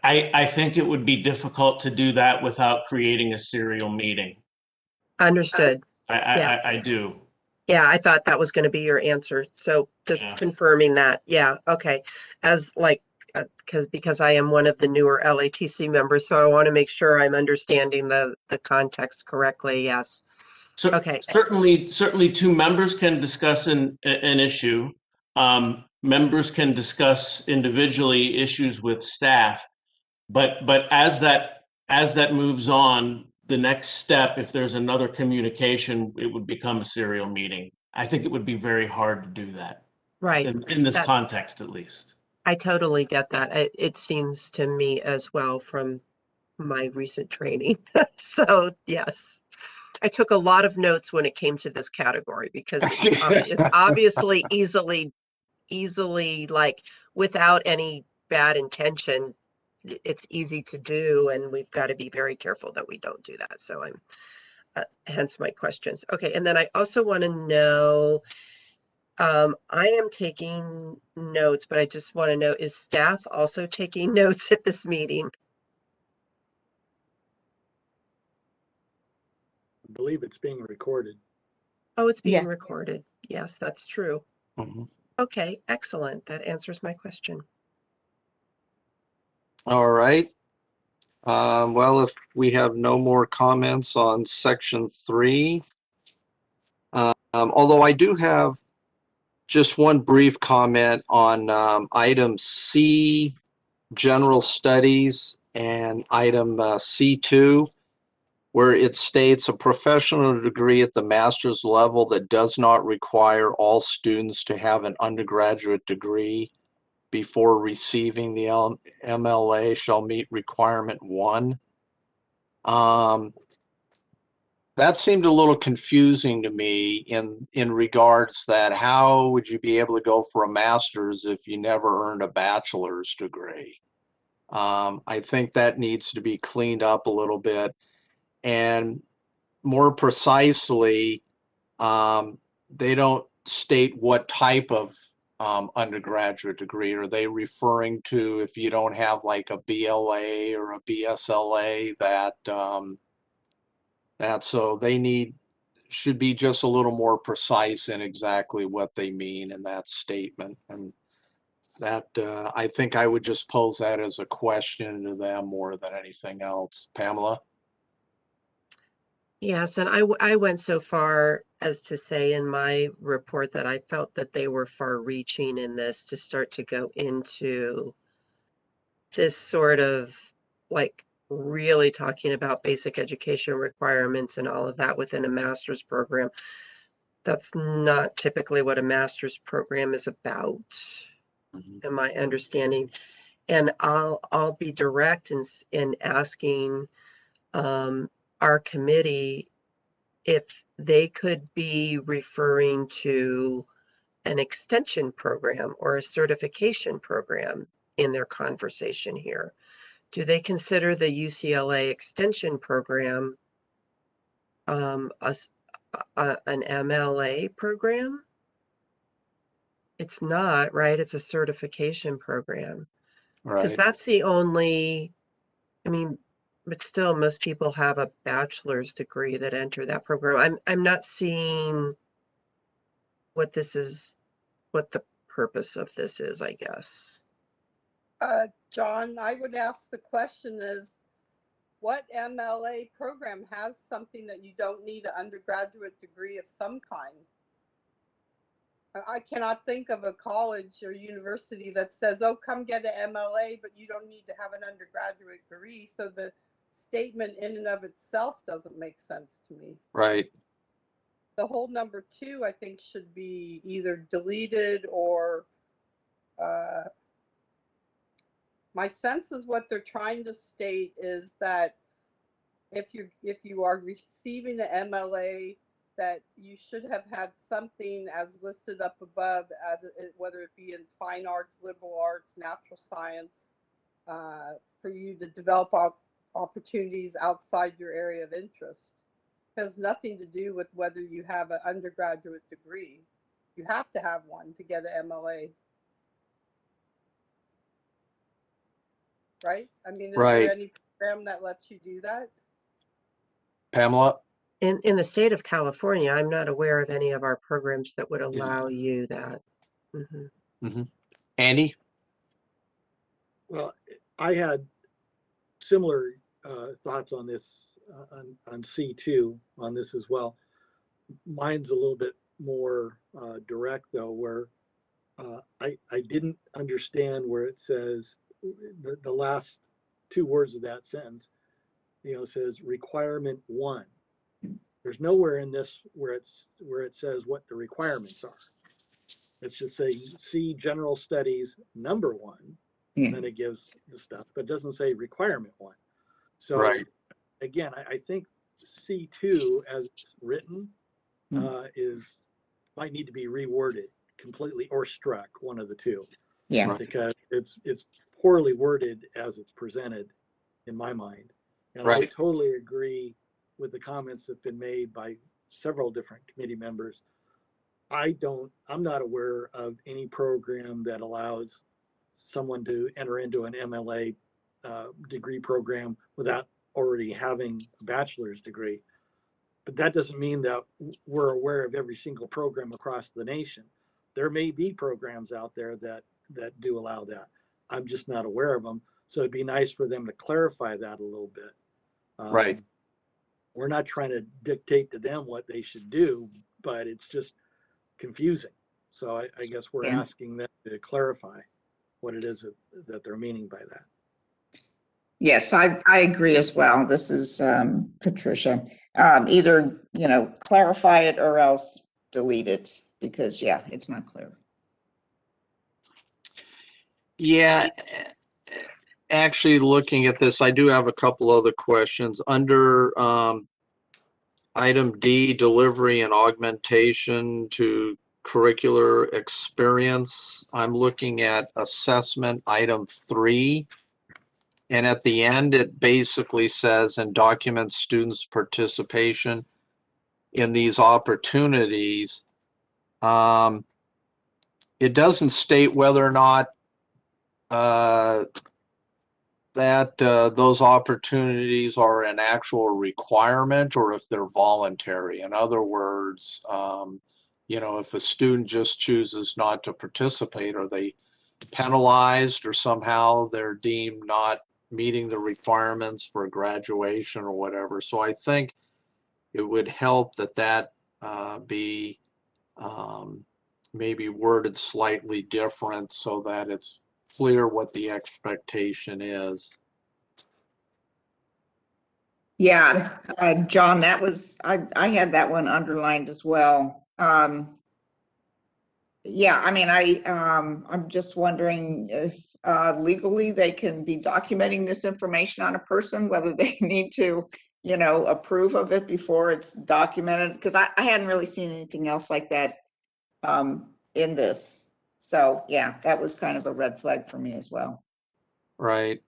I think it would be difficult to do that without creating a serial meeting. Understood. I do. Yeah, I thought that was going to be your answer. So just Yeah. confirming that. Yeah, okay. As like, because I am one of the newer LATC members, so I want to make sure I'm understanding the context correctly. Yes. So Okay. certainly two members can discuss an issue. Members can discuss individually issues with staff, but as that moves on, the next step, if there's another communication, it would become a serial meeting. I think it would be very hard to do that. Right. In this context, at least. I totally get that. It seems to me as well from my recent training. So yes, I took a lot of notes when it came to this category because it's obviously easily like without any bad intention, it's easy to do, and we've got to be very careful that we don't do that. So I'm hence my questions. Okay, and then I also want to know, I am taking notes, but I just want to know, is staff also taking notes at this meeting? I believe it's being recorded. Oh, it's being Yes. recorded. Yes, that's true. Mhm. Okay, excellent. That answers my question. All right. Well, if we have no more comments on section 3, although I do have just one brief comment on item C, general studies, and item C2, where it states a professional degree at the master's level that does not require all students to have an undergraduate degree before receiving the MLA shall meet requirement 1. That seemed a little confusing to me in regards that how would you be able to go for a master's if you never earned a bachelor's degree? I think that needs to be cleaned up a little bit. And more precisely, they don't state what type of undergraduate degree. Are they referring to if you don't have like a BLA or a BSLA so they should be just a little more precise in exactly what they mean in that statement. And that I think I would just pose that as a question to them more than anything else. Pamela? Yes, and I went so far as to say in my report that I felt that they were far-reaching in this to start to go into this sort of like really talking about basic education requirements and all of that within a master's program. That's not typically what a master's program is about, in my understanding. And I'll be direct in asking our committee if they could be referring to an extension program or a certification program in their conversation here. Do they consider the UCLA extension program an MLA program? It's not, right? It's a certification program. Because Right. that's the only, I mean, but still most people have a bachelor's degree that enter that program. I'm not seeing what this is, what the purpose of this is, I guess. John, I would ask the question is, what MLA program has something that you don't need an undergraduate degree of some kind? I cannot think of a college or university that says, oh, come get an MLA, but you don't need to have an undergraduate degree. So the statement in and of itself doesn't make sense to me. Right. The whole number 2, I think, should be either deleted or my sense is what they're trying to state is that if you are receiving an MLA, that you should have had something as listed up above, whether it be in fine arts, liberal arts, natural science, for you to develop opportunities outside your area of interest. It has nothing to do with whether you have an undergraduate degree. You have to have one to get an MLA. Right? I mean, is Right. there any program that lets you do that? Pamela? In the state of California, I'm not aware of any of our programs that would allow you that. Andy? Well, I had similar thoughts on this, on C2 on this as well. Mine's a little bit more direct though, where I didn't understand where it says the last 2 words of that sentence, says requirement 1. There's nowhere in this where it says what the requirements are. It's just say see general studies number 1, and then it gives the stuff, but it doesn't say requirement 1. So Right. Again, I think C2 as written might need to be reworded completely or struck, one of the two. Yeah. Because it's poorly worded as it's presented in my mind. And I Right. totally agree with the comments that have been made by several different committee members. I'm not aware of any program that allows someone to enter into an MLA degree program without already having a bachelor's degree. But that doesn't mean that we're aware of every single program across the nation. There may be programs out there that do allow that. I'm just not aware of them. So it'd be nice for them to clarify that a little bit. Right. We're not trying to dictate to them what they should do, but it's just confusing. So I guess we're asking them to clarify what it is that they're meaning by that. Yes, I agree as well. This is Patricia. Either, clarify it or else delete it because, it's not clear. Yeah. Actually, looking at this, I do have a couple other questions. Under item D, delivery and augmentation to curricular experience, I'm looking at assessment item 3. And at the end, it basically says and documents students' participation in these opportunities. It doesn't state whether or not that those opportunities are an actual requirement or if they're voluntary. In other words, if a student just chooses not to participate, are they penalized or somehow they're deemed not meeting the requirements for graduation or whatever? So I think it would help that be maybe worded slightly different so that it's clear what the expectation is. Yeah, John, that was, I had that one underlined as well. Yeah, I mean, I'm just wondering if legally they can be documenting this information on a person, whether they need to, approve of it before it's documented, because I hadn't really seen anything else like that in this. So yeah, that was kind of a red flag for me as well. Right.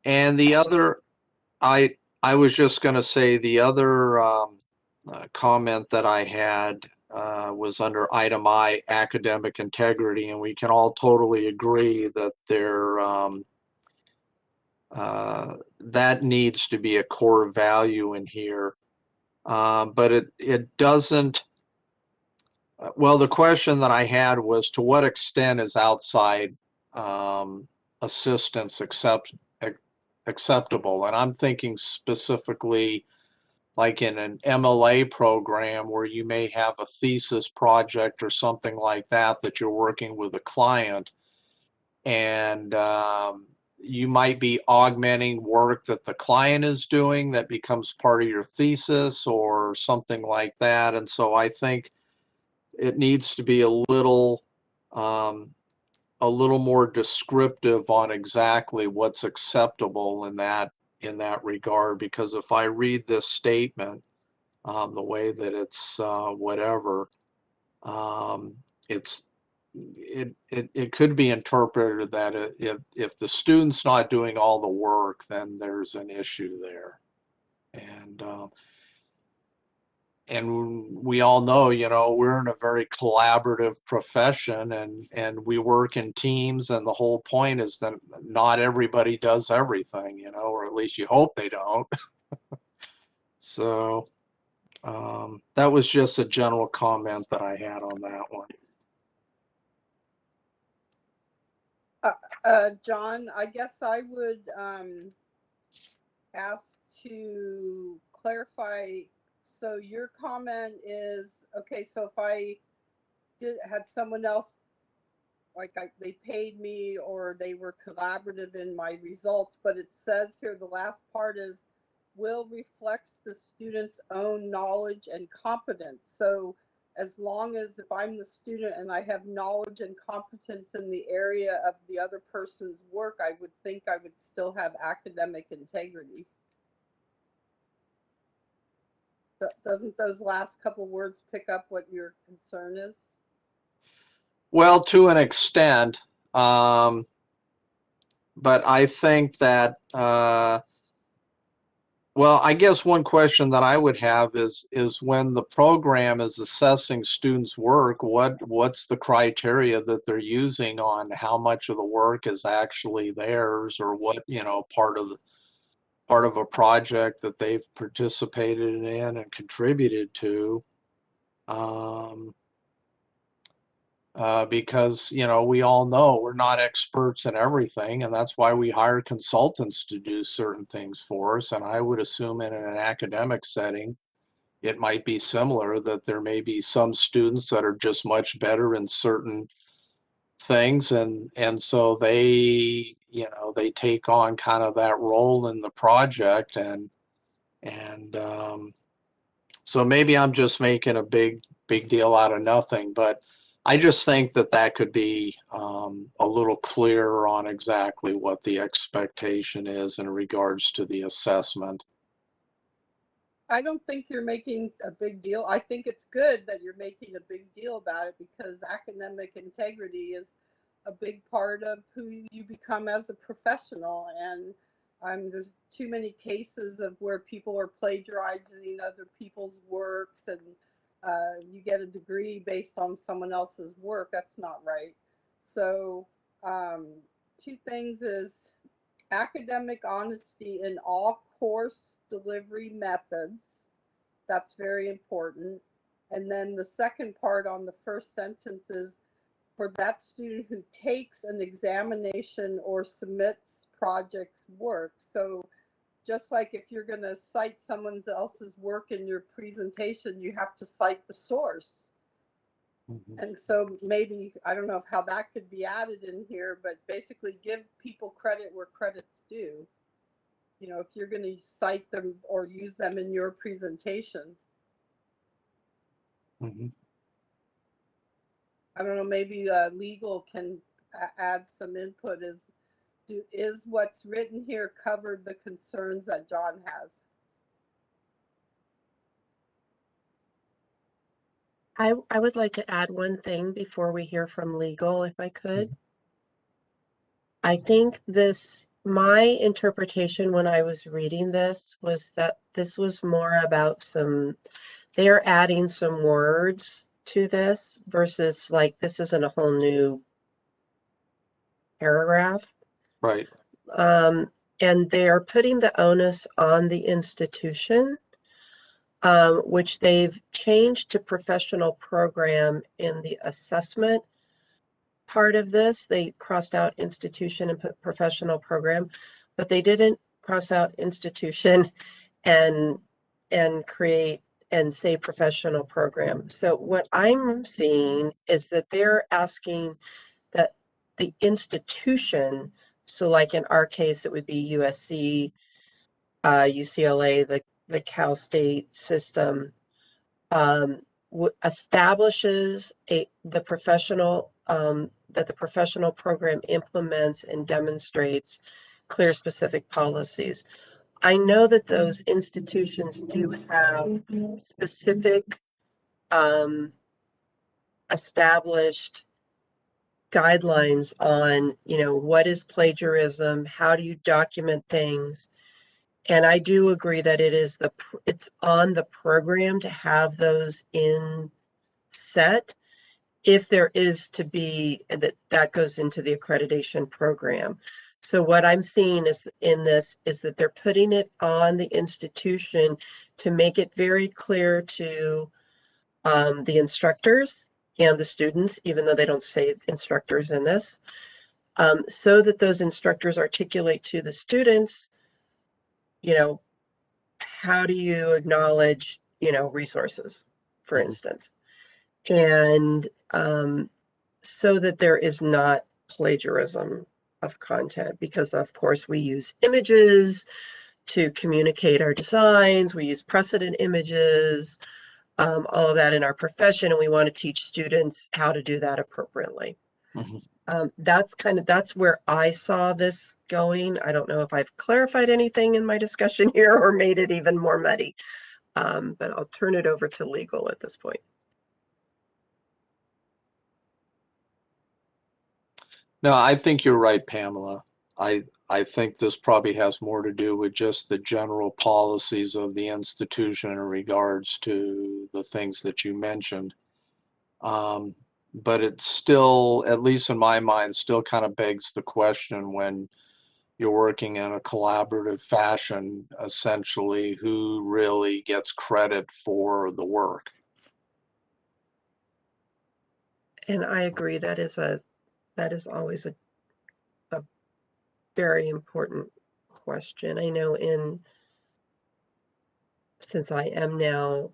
And the other, I was just going to say the other comment that I had was under item I, academic integrity, and we can all totally agree that that needs to be a core value in here. But it doesn't Well, the question that I had was, to what extent is outside assistance acceptable? And I'm thinking specifically like in an MLA program where you may have a thesis project or something like that that you're working with a client, and you might be augmenting work that the client is doing that becomes part of your thesis or something like that. And so I think it needs to be a little more descriptive on exactly what's acceptable in that regard, because if I read this statement the way that it's whatever, it's it could be interpreted that if the student's not doing all the work, then there's an issue there. And we all know, you know, we're in a very collaborative profession, and we work in teams, and the whole point is that not everybody does everything, you know, or at least you hope they don't. So that was just a general comment that I had on that one. John, I guess I would ask to clarify. So your comment is, okay, so if I had someone else, like they paid me or they were collaborative in my results, but it says here, the last part is, will reflects the student's own knowledge and competence. So as long as if I'm the student and I have knowledge and competence in the area of the other person's work, I would think I would still have academic integrity. Doesn't those last couple words pick up what your concern is? Well, to an extent, but I think that well, I guess one question that I would have is when the program is assessing students' work, what's the criteria that they're using on how much of the work is actually theirs, or what, you know, part of a project that they've participated in and contributed to. Because, you know, we all know we're not experts in everything, and that's why we hire consultants to do certain things for us. And I would assume in an academic setting, it might be similar, that there may be some students that are just much better in certain things, and so they, you know, they take on kind of that role in the project, and so maybe I'm just making a big deal out of nothing, but I just think that that could be a little clearer on exactly what the expectation is in regards to the assessment. I don't think you're making a big deal. I think it's good that you're making a big deal about it, because academic integrity is a big part of who you become as a professional. And there's too many cases of where people are plagiarizing other people's works, and you get a degree based on someone else's work. That's not right. So two things is academic honesty in all course delivery methods. That's very important. And then the second part on the first sentence is, for that student who takes an examination or submits projects work. So just like if you're going to cite someone else's work in your presentation, you have to cite the source. Mm-hmm. And so maybe, I don't know how that could be added in here, but basically give people credit where credit's due. You know, if you're going to cite them or use them in your presentation. Mm-hmm. I don't know, maybe legal can add some input. Is what's written here covered the concerns that John has? I would like to add one thing before we hear from legal, if I could. I think my interpretation when I was reading this was that this was more about they're adding some words to this versus like this isn't a whole new paragraph. Right. And they are putting the onus on the institution which they've changed to professional program in the assessment part of this. They crossed out institution and put professional program, but they didn't cross out institution and create and say professional program. So what I'm seeing is that they're asking that the institution, so like in our case, it would be USC, UCLA, the Cal State system, establishes the professional, that the professional program implements and demonstrates clear specific policies. I know that those institutions do have specific established guidelines on, what is plagiarism, how do you document things. And I do agree that it's on the program to have those in set. If there is to be, that goes into the accreditation program. So what I'm seeing is that they're putting it on the institution to make it very clear to the instructors and the students, even though they don't say instructors in this, so that those instructors articulate to the students, how do you acknowledge, resources, for instance, and so that there is not plagiarism of content, because of course we use images to communicate our designs, we use precedent images, all of that in our profession, and we want to teach students how to do that appropriately. That's where I saw this going. I don't know if I've clarified anything in my discussion here or made it even more muddy, but I'll turn it over to legal at this point. No, I think you're right, Pamela. I think this probably has more to do with just the general policies of the institution in regards to the things that you mentioned. But it still, at least in my mind, still kind of begs the question when you're working in a collaborative fashion, essentially, who really gets credit for the work? And I agree, that is always a very important question. I know since I am now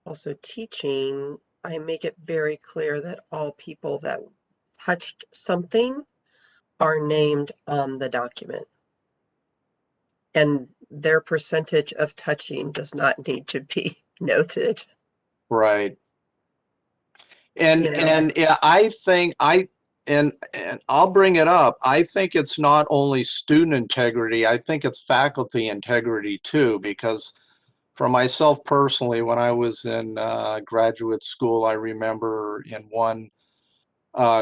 also teaching, I make it very clear that all people that touched something are named on the document. And their percentage of touching does not need to be noted. Right. And yeah, I think and I'll bring it up. I think it's not only student integrity, I think it's faculty integrity too, because for myself personally, when I was in graduate school, I remember in one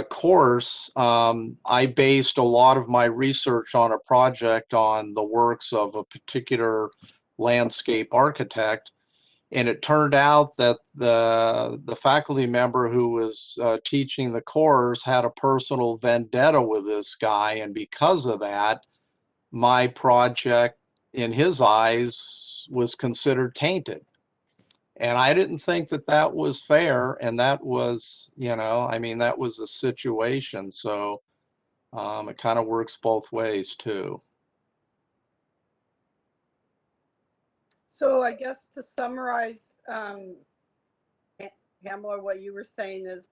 course, I based a lot of my research on a project on the works of a particular landscape architect. And it turned out that the faculty member who was teaching the course had a personal vendetta with this guy. And because of that, my project, in his eyes, was considered tainted. And I didn't think that that was fair. And that was, that was a situation. So it kind of works both ways too. So I guess to summarize, Pamela, what you were saying is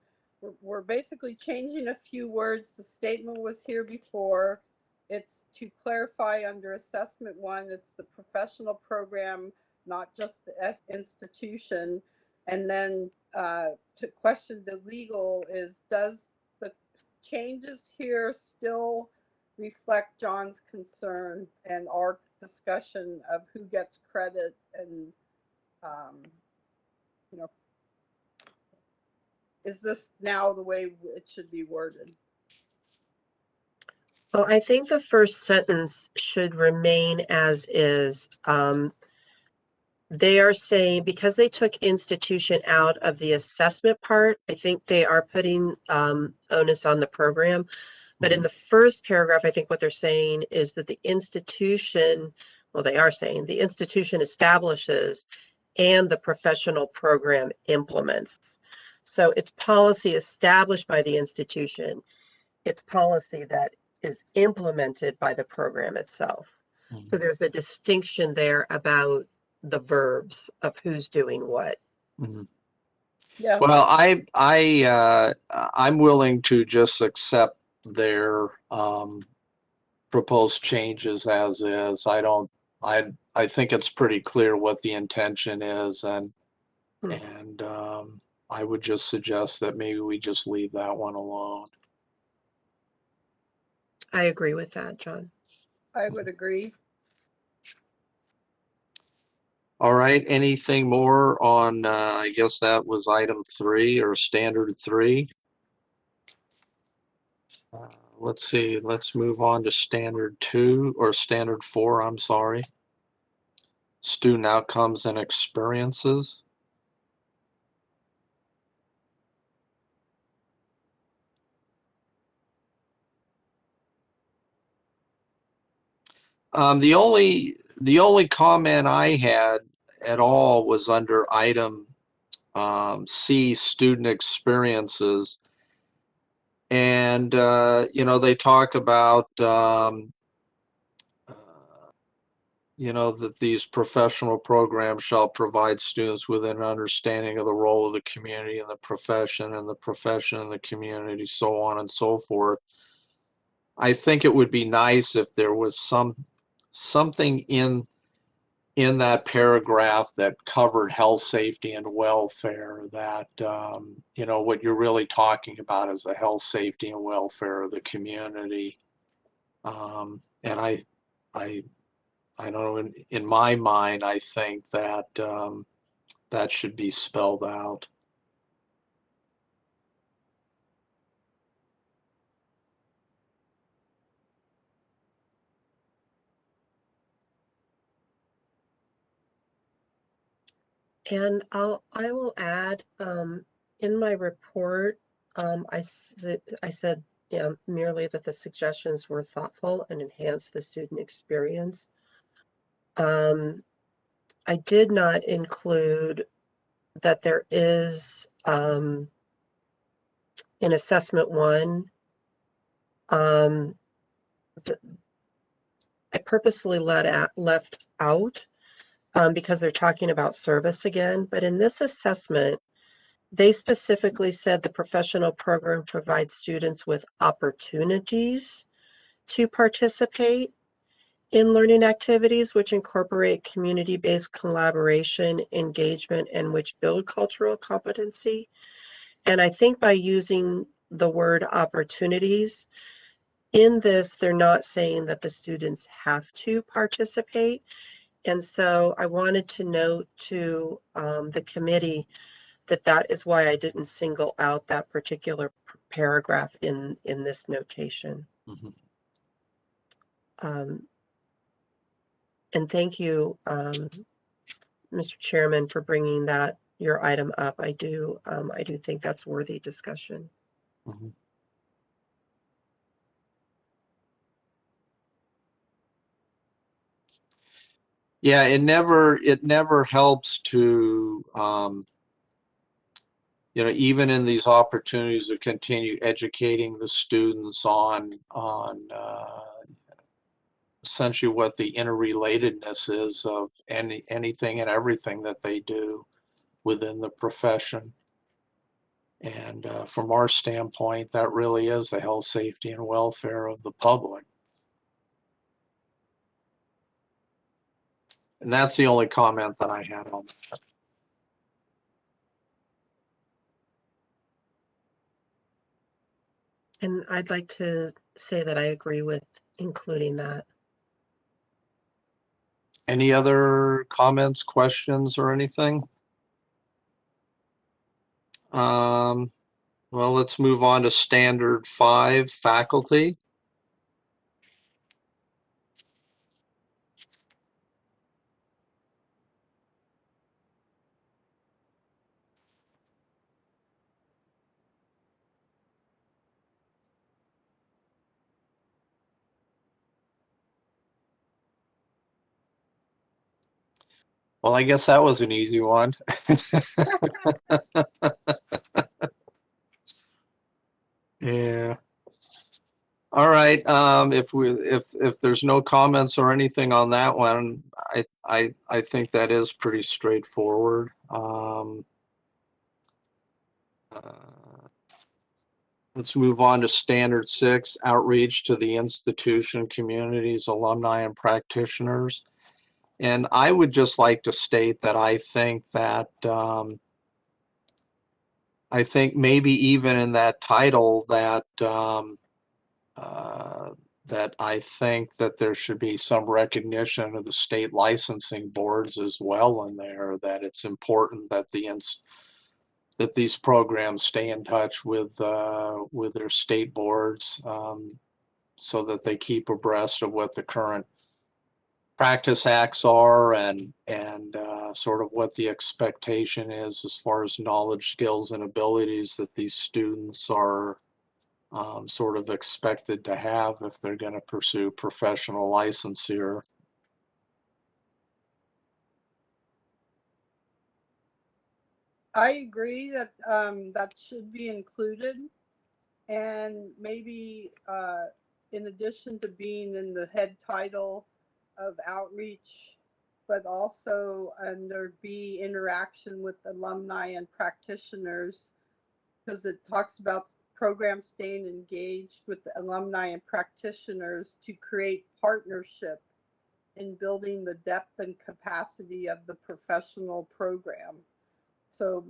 we're basically changing a few words. The statement was here before. It's to clarify under assessment 1, it's the professional program, not just the institution. And then to question the legal is, does the changes here still reflect John's concern and our discussion of who gets credit and, is this now the way it should be worded? Well, I think the first sentence should remain as is. They are saying, because they took institution out of the assessment part, I think they are putting onus on the program. But in the first paragraph, I think what they're saying is that the institution well, they are saying the institution establishes and the professional program implements. So it's policy established by the institution. It's policy that is implemented by the program itself. So there's a distinction there about the verbs of who's doing what. Yeah. Well, I'm willing to just accept their proposed changes as is. I think it's pretty clear what the intention is, and I would just suggest that maybe we just leave that one alone. I agree with that, John. I would agree. All right, anything more on, I guess that was item 3 or standard 3. Let's see, let's move on to standard 2 or standard 4, I'm sorry. Student outcomes and experiences. The only comment I had at all was under item C, student experiences. And, they talk about, that these professional programs shall provide students with an understanding of the role of the community and the profession and the community, so on and so forth. I think it would be nice if there was something in that paragraph that covered health, safety, and welfare, that, what you're really talking about is the health, safety, and welfare of the community. And I don't know, in my mind, I think that that should be spelled out. And I will add, in my report, I said, merely that the suggestions were thoughtful and enhanced the student experience. I did not include that there is, in assessment 1, I purposely left out because they're talking about service again. But in this assessment, they specifically said the professional program provides students with opportunities to participate in learning activities which incorporate community-based collaboration, engagement, and which build cultural competency. And I think by using the word opportunities, in this, they're not saying that the students have to participate. And so I wanted to note to the committee that is why I didn't single out that particular paragraph in this notation. And thank you, Mr. Chairman, for bringing your item up. I do think that's worthy discussion. Yeah, it never helps to, even in these opportunities to continue educating the students on essentially what the interrelatedness is of anything and everything that they do within the profession. And from our standpoint, that really is the health, safety, and welfare of the public. And that's the only comment that I had on that. And I'd like to say that I agree with including that. Any other comments, questions, or anything? Well, let's move on to standard 5, faculty. Well, I guess that was an easy one. Yeah. All right. If there's no comments or anything on that one, I think that is pretty straightforward. Let's move on to Standard 6, outreach to the institution, communities, alumni, and practitioners. And I would just like to state that I think that I think maybe even in that title that that I think that there should be some recognition of the state licensing boards as well in there, that it's important that that these programs stay in touch with their state boards, so that they keep abreast of what the current practice acts are and sort of what the expectation is as far as knowledge, skills, and abilities that these students are sort of expected to have if they're going to pursue professional licensure. I agree that that should be included, and maybe in addition to being in the head title of outreach, but also under B, interaction with alumni and practitioners, because it talks about programs staying engaged with the alumni and practitioners to create partnership in building the depth and capacity of the professional program. So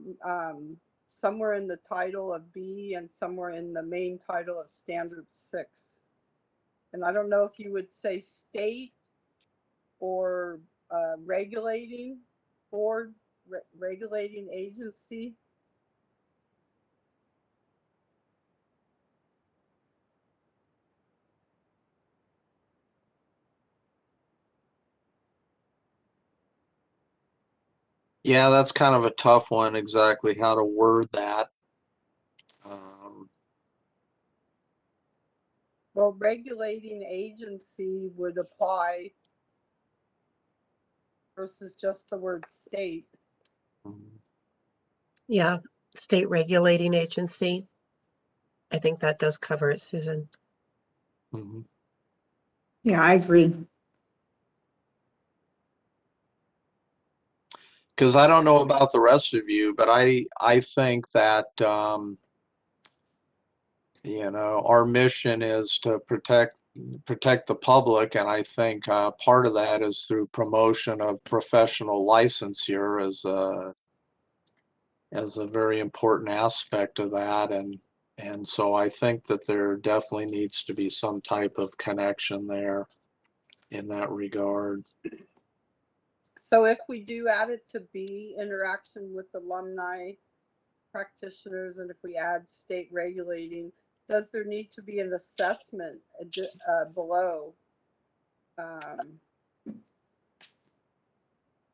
somewhere in the title of B and somewhere in the main title of Standard 6. And I don't know if you would say state or regulating board, regulating agency. Yeah, that's kind of a tough one, exactly how to word that. Well, regulating agency would apply versus just the word state. Yeah, state regulating agency. I think that does cover it, Susan. Mm-hmm. Yeah, I agree. Because I don't know about the rest of you, but I think that you know, our mission is to protect the public, and I think part of that is through promotion of professional licensure as a very important aspect of that, and so I think that there definitely needs to be some type of connection there in that regard. So if we do add it to B, interaction with alumni, practitioners, and if we add state regulating, does there need to be an assessment below?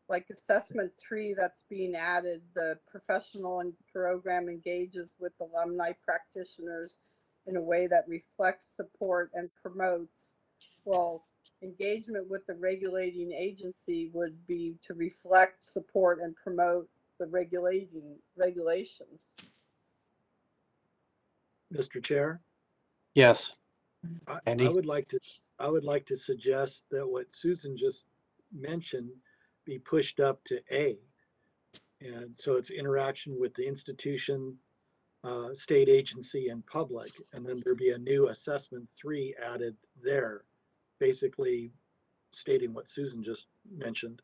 Like assessment 3 that's being added, the professional and program engages with alumni practitioners in a way that reflects, support, and promotes. Well, engagement with the regulating agency would be to reflect, support, and promote the regulations. Mr. Chair, Yes, I Andy? would like to suggest that what Susan just mentioned be pushed up to A. And so it's interaction with the institution, state agency, and public. And then there be a new assessment 3 added there, basically stating what Susan just mentioned.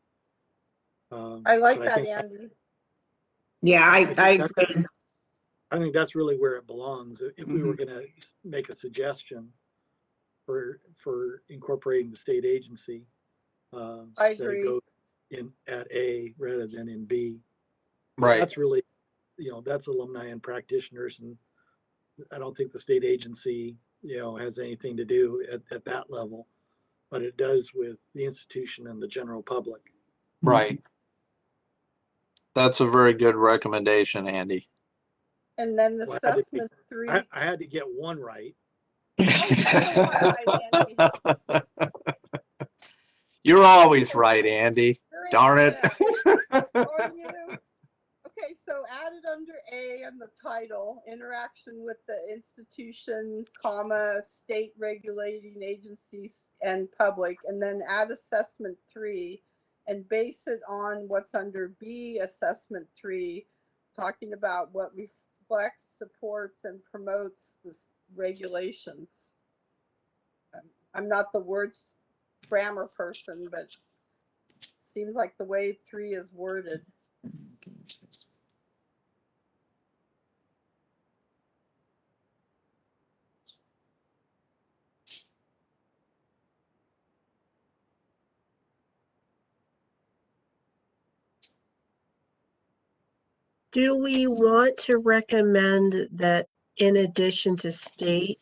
I like that, Andy. Yeah, I agree. I think that's really where it belongs. If we were going to make a suggestion for incorporating the state agency, I agree. that it goes in at A rather than in B. Right. That's really, you know, that's alumni and practitioners, and I don't think the state agency, you know, has anything to do at that level, but it does with the institution and the general public. Right. That's a very good recommendation, Andy. And then the Well, assessment 3. I had to get one right. You're always right, Andy. Darn it. institution, comma, state regulating agencies and public, and then add assessment 3 and base it on what's under B, assessment 3, talking about what reflects, supports, and promotes the regulations. I'm not the words grammar person, but it seems like the way 3 is worded. Do we want to recommend that in addition to state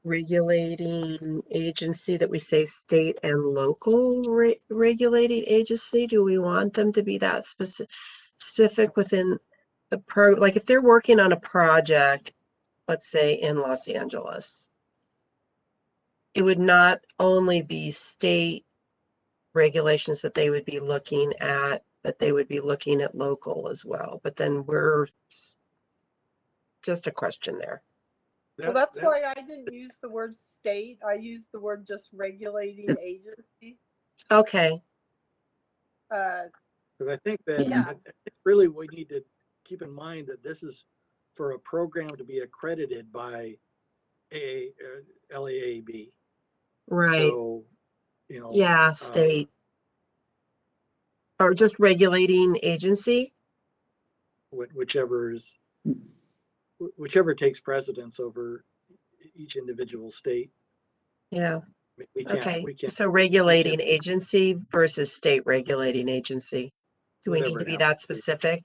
regulating agency, that we say state and local regulating agency? Do we want them to be that specific within the like if they're working on a project, let's say in Los Angeles, it would not only be state regulations that they would be looking at, but they would be looking at local as well. But then we're just a question there. Well, that's why I didn't use the word state. I used the word just regulating agency. Okay. Because I think that Yeah. I think really we need to keep in mind that this is for a program to be accredited by LAAB. Right. So, you know. Yeah, state. Or just regulating agency? Whichever takes precedence over each individual state. Yeah. We can't. Okay. We can't. So regulating agency versus state regulating agency. Do we need Whatever to it be happens that to be. specific?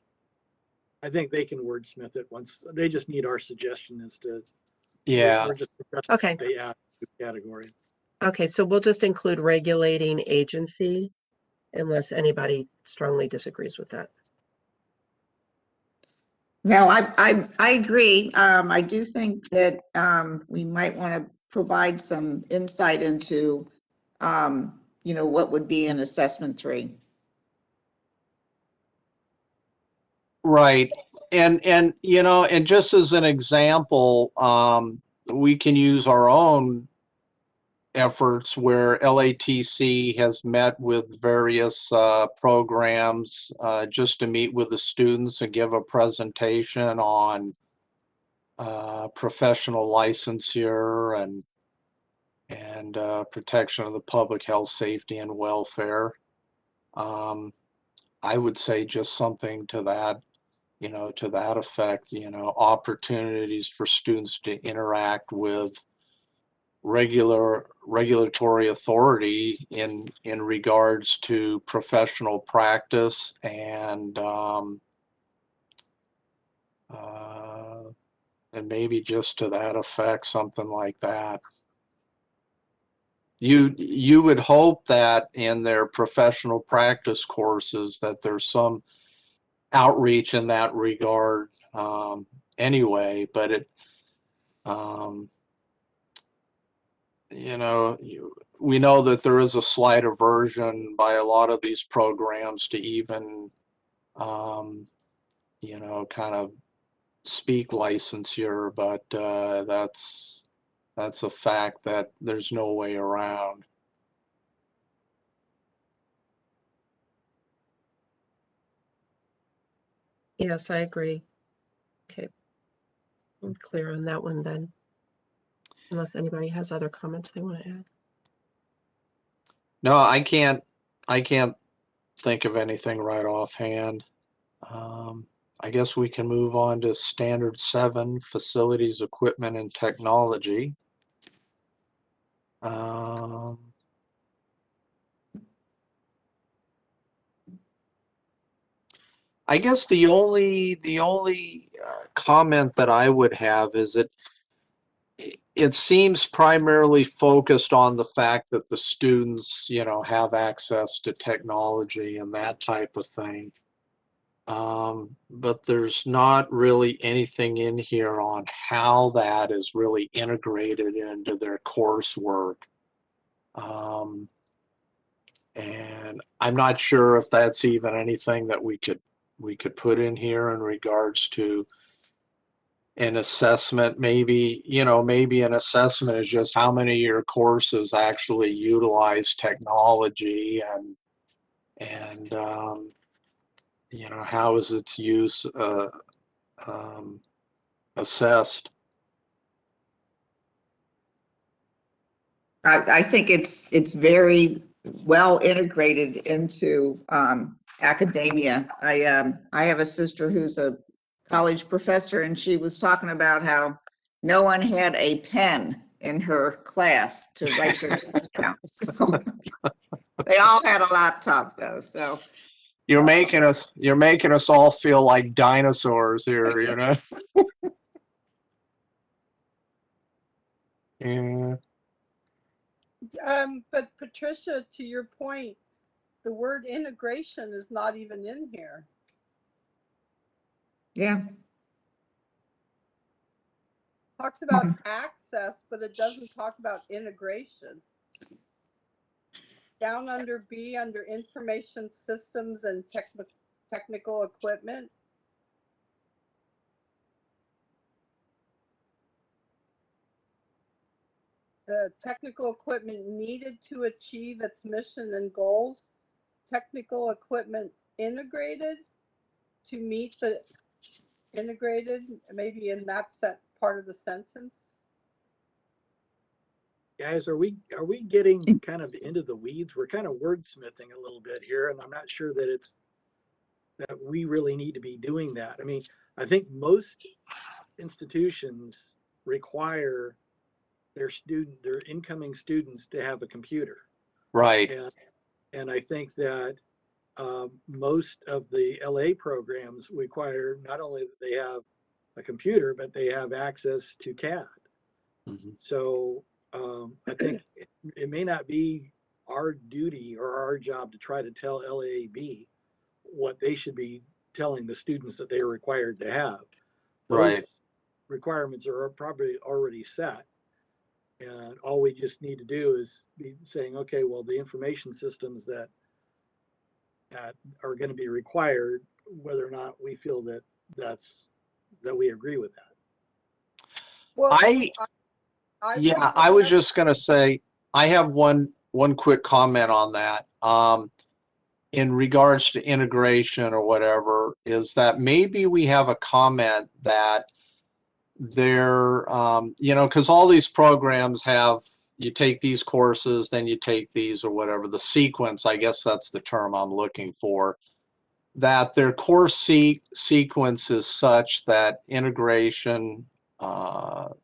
I think they can wordsmith it once. They just need our suggestion as to. Yeah. We're just Okay. they add to category. Okay, so we'll just include regulating agency unless anybody strongly disagrees with that. No, I agree. I do think that we might want to provide some insight into, what would be in assessment 3. Right. And and just as an example, we can use our own efforts where LATC has met with various programs just to meet with the students and give a presentation on professional licensure and protection of the public health, safety, and welfare. I would say just something to that, to that effect, opportunities for students to interact with regulatory authority in regards to professional practice and maybe just to that effect, something like that. You would hope that in their professional practice courses that there's some outreach in that regard anyway, but it we know that there is a slight aversion by a lot of these programs to even kind of speak licensure, but that's a fact that there's no way around. Yes, I agree. Okay. I'm clear on that one then. Unless anybody has other comments they want to add. No, I can't think of anything right offhand. I guess we can move on to Standard 7, Facilities, Equipment, and Technology. I guess the only comment that I would have is that it seems primarily focused on the fact that the students, have access to technology and that type of thing. But there's not really anything in here on how that is really integrated into their coursework. And I'm not sure if that's even anything that we could put in here in regards to an assessment, maybe, maybe an assessment is just how many of your courses actually utilize technology and how is its use assessed? I think it's very well integrated into academia. I have a sister who's a college professor, and she was talking about how no one had a pen in her class to write their down. So they all had a laptop though. So You're making us all feel like dinosaurs here, Yeah. But Patricia, to your point, the word integration is not even in here. yeah. Talks about access, but it doesn't talk about integration. Down under B, under information systems and technical equipment. The technical equipment needed to achieve its mission and goals. Technical equipment integrated to meet the integrated, maybe in that part of the sentence. Guys, are we getting kind of into the weeds? We're kind of wordsmithing a little bit here, and I'm not sure that we really need to be doing that. I mean, I think most institutions require their incoming students to have a computer. Right. And I think that most of the LA programs require not only that they have a computer, but they have access to CAD. Mm-hmm. So I think it may not be our duty or our job to try to tell LAB what they should be telling the students that they are required to have. Those right. requirements are probably already set. And all we just need to do is be saying, okay, well, the information systems that are going to be required, whether or not we feel that we agree with that. Well, I was just going to say, I have one quick comment on that. In regards to integration or whatever, is that maybe we have a comment that they're, because all these programs have, you take these courses, then you take these or whatever, the sequence, I guess that's the term I'm looking for, that their course sequence is such that integration of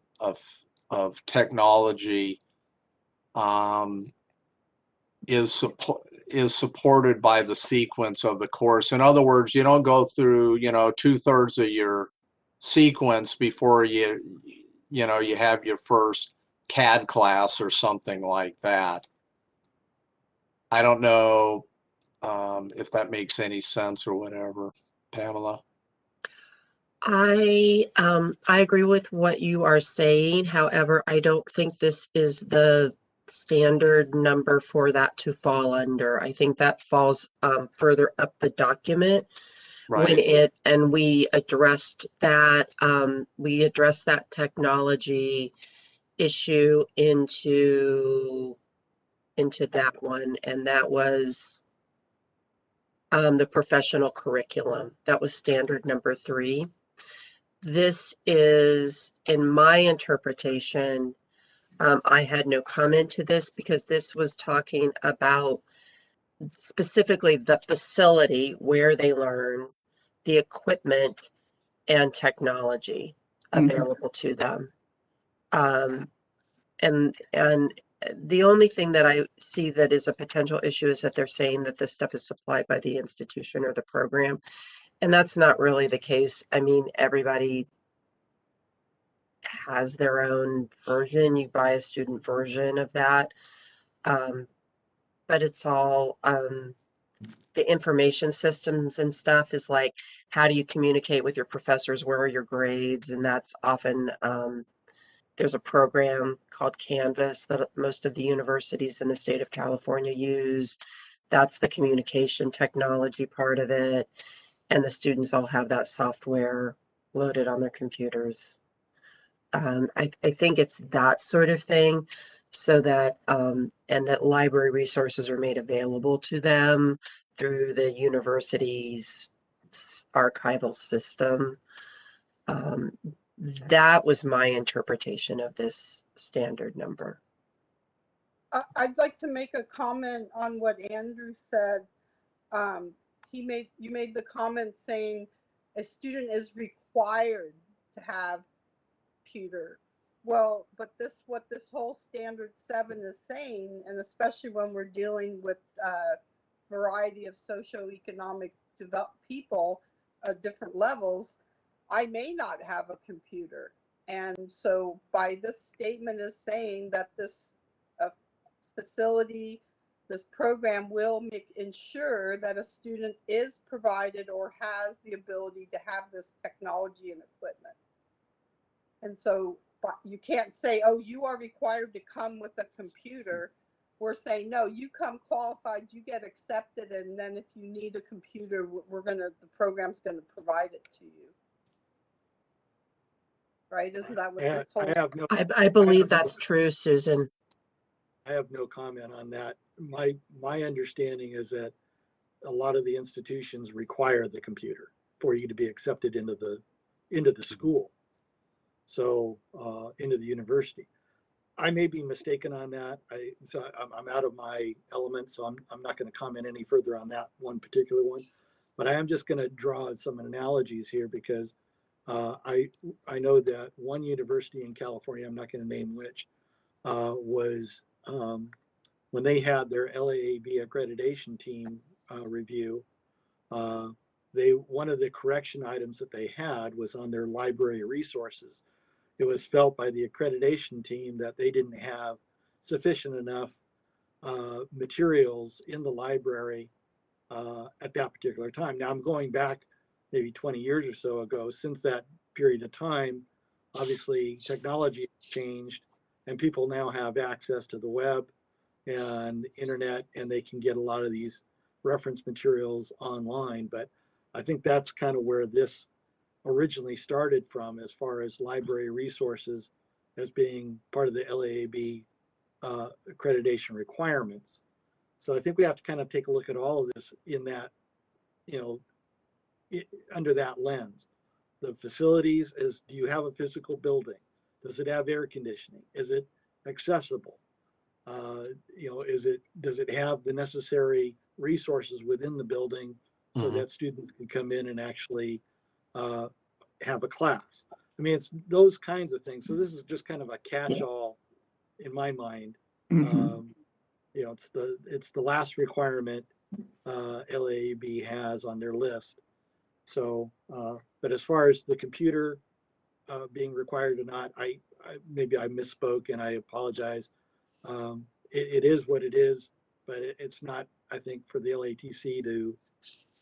technology is supported by the sequence of the course. In other words, you don't go through, 2/3 of your sequence before you have your first CAD class or something like that. I don't know if that makes any sense or whatever, Pamela. I agree with what you are saying. However, I don't think this is the standard number for that to fall under. I think that falls further up the document. Right. We addressed that technology issue into that one, and that was the professional curriculum. That was standard number 3. This is, in my interpretation, I had no comment to this because this was talking about specifically the facility where they learn, the equipment and technology available to them. And the only thing that I see that is a potential issue is that they're saying that this stuff is supplied by the institution or the program. And that's not really the case. I mean, everybody has their own version. You buy a student version of that. But it's all the information systems and stuff is like, how do you communicate with your professors? Where are your grades? And that's often, there's a program called Canvas that most of the universities in the state of California use. That's the communication technology part of it. And the students all have that software loaded on their computers. I think it's that sort of thing, so that and that library resources are made available to them through the university's archival system. That was my interpretation of this standard number. I'd like to make a comment on what Andrew said. You made the comment saying a student is required to have computer. Well, but what this whole standard 7 is saying, and especially when we're dealing with a variety of socioeconomic people at different levels, I may not have a computer. And so by this statement is saying that this facility, this program will ensure that a student is provided or has the ability to have this technology and equipment. And so you can't say, oh, you are required to come with a computer. We're saying, no, you come qualified, you get accepted, and then if you need a computer, the program's gonna provide it to you. Right? Isn't that what this whole? I believe that's true, Susan. I have no comment on that. My understanding is that a lot of the institutions require the computer for you to be accepted into the school. So into the university. I may be mistaken on that. I'm out of my element, so I'm not going to comment any further on that one particular one. But I am just going to draw some analogies here because I know that one university in California, I'm not going to name which, was when they had their LAAB accreditation team review, one of the correction items that they had was on their library resources. It was felt by the accreditation team that they didn't have sufficient enough materials in the library at that particular time. Now I'm going back maybe 20 years or so ago. Since that period of time, obviously technology has changed and people now have access to the web and internet, and they can get a lot of these reference materials online. But I think that's kind of where this originally started from, as far as library resources as being part of the LAAB accreditation requirements. So I think we have to kind of take a look at all of this in that, under that lens. The facilities is, do you have a physical building? Does it have air conditioning? Is it accessible? Does it have the necessary resources within the building so that students can come in and actually have a class? I mean, it's those kinds of things. So this is just kind of a catch-all in my mind. It's the last requirement LAAB has on their list. So, but as far as the computer being required or not, maybe I misspoke and I apologize. It is what it is, but it's not, I think, for the LATC to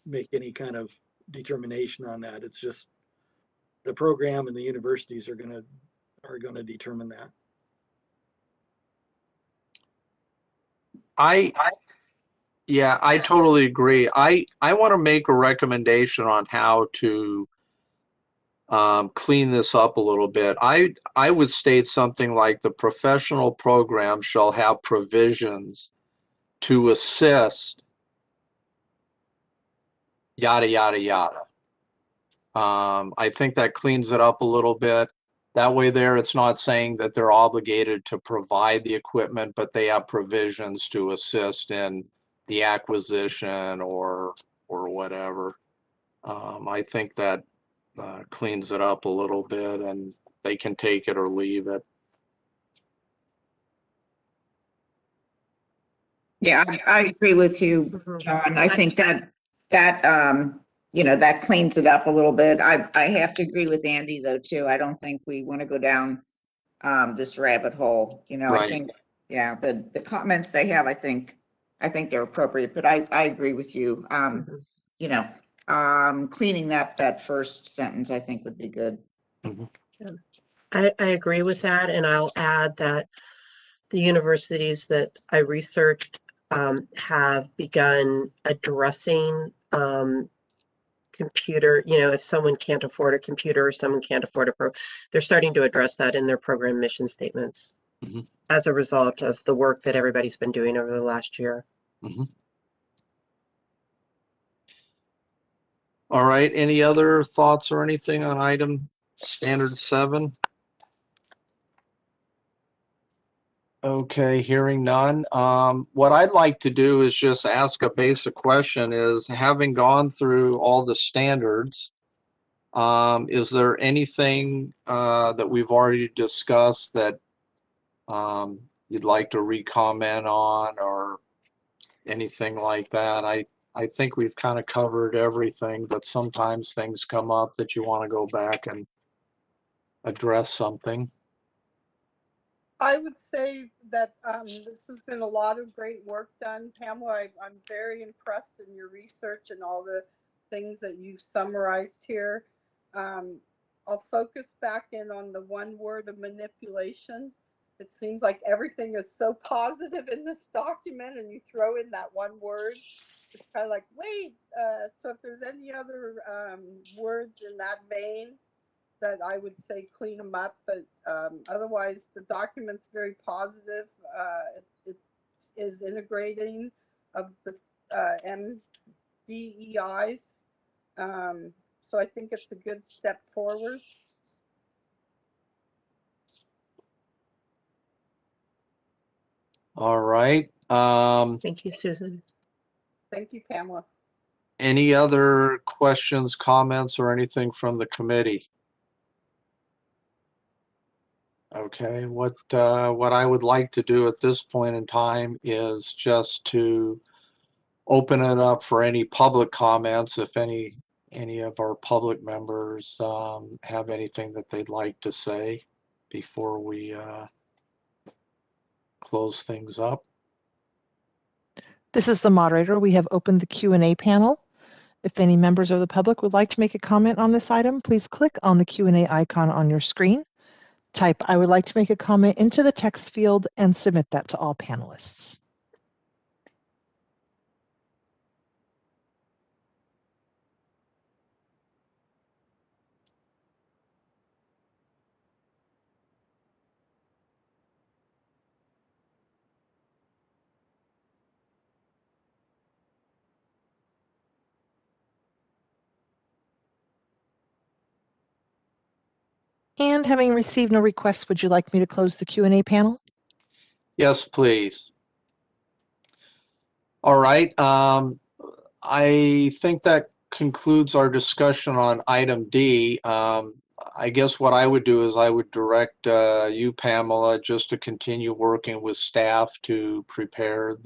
make any kind of determination on that. It's just the program and the universities are going to determine that. I totally agree. I want to make a recommendation on how to clean this up a little bit. I would state something like the professional program shall have provisions to assist yada, yada, yada. I think that cleans it up a little bit. That way there, it's not saying that they're obligated to provide the equipment, but they have provisions to assist in the acquisition or whatever. I think that cleans it up a little bit, and they can take it or leave it. Yeah, I agree with you, John. I think that cleans it up a little bit. I have to agree with Andy though too. I don't think we want to go down this rabbit hole. I Right. think, yeah, the comments they have, I think they're appropriate, but I agree with you. Cleaning that first sentence, I think would be good. I agree with that, and I'll add that the universities that I researched have begun addressing computer, if someone can't afford a computer or someone can't afford they're starting to address that in their program mission statements Mhm. as a result of the work that everybody's been doing over the last year. Mhm. All right, any other thoughts or anything on item standard 7? Okay, hearing none. What I'd like to do is just ask a basic question is, having gone through all the standards, is there anything that we've already discussed that you'd like to re-comment on or anything like that? I think we've kind of covered everything, but sometimes things come up that you want to go back and address something. I would say that this has been a lot of great work done, Pamela. I'm very impressed in your research and all the things that you've summarized here. I'll focus back in on the one word of manipulation. It seems like everything is so positive in this document, and you throw in that one word. It's kind of like, wait, so if there's any other words in that vein, that I would say clean them up, but otherwise the document's very positive. It is integrating of the MDEIs, so I think it's a good step forward. All right. Thank you, Susan. Thank you, Pamela. Any other questions, comments, or anything from the committee? Okay, what I would like to do at this point in time is just to open it up for any public comments. If any of our public members have anything that they'd like to say before we close things up. This is the moderator. We have opened the Q&A panel. If any members of the public would like to make a comment on this item, please click on the Q&A icon on your screen. Type "I would like to make a comment" into the text field and submit that to all panelists. And having received no requests, would you like me to close the Q&A panel? Yes, please. All right. I think that concludes our discussion on item D. I guess what I would do is I would direct you, Pamela, just to continue working with staff to prepare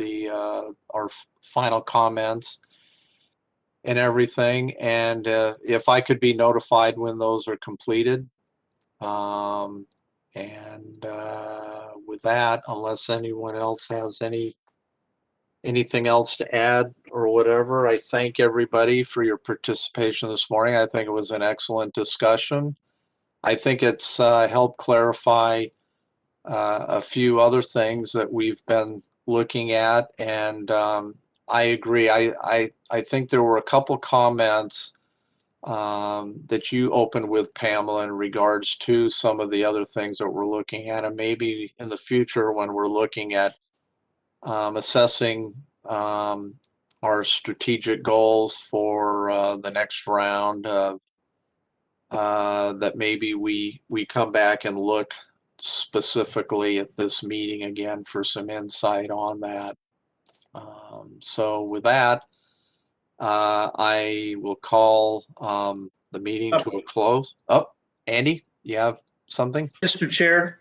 our final comments and everything. And if I could be notified when those are completed. With that, unless anyone else has anything else to add or whatever, I thank everybody for your participation this morning. I think it was an excellent discussion. I think it's helped clarify a few other things that we've been looking at, and I agree. I think there were a couple comments that you opened with, Pamela, in regards to some of the other things that we're looking at, and maybe in the future when we're looking at assessing our strategic goals for the next round, that maybe we come back and look specifically at this meeting again for some insight on that. So with that, I will call the meeting to a close. Oh, Andy, you have something? Mr. Chair?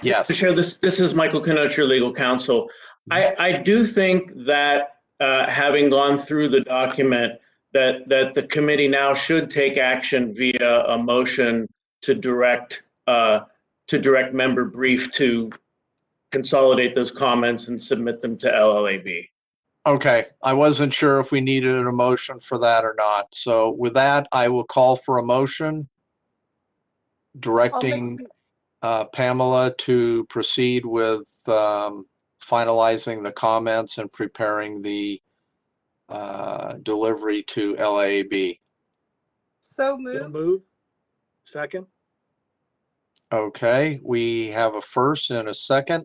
Yes. Mr. Chair, this is Michael Knoch, your legal counsel. I do think that having gone through the document, that the committee now should take action via a motion to direct member brief to consolidate those comments and submit them to LLAB. Okay, I wasn't sure if we needed a motion for that or not. So with that, I will call for a motion directing Pamela to proceed with finalizing the comments and preparing the delivery to LAAB. So So moved. move. Second. Okay, we have a first and a second.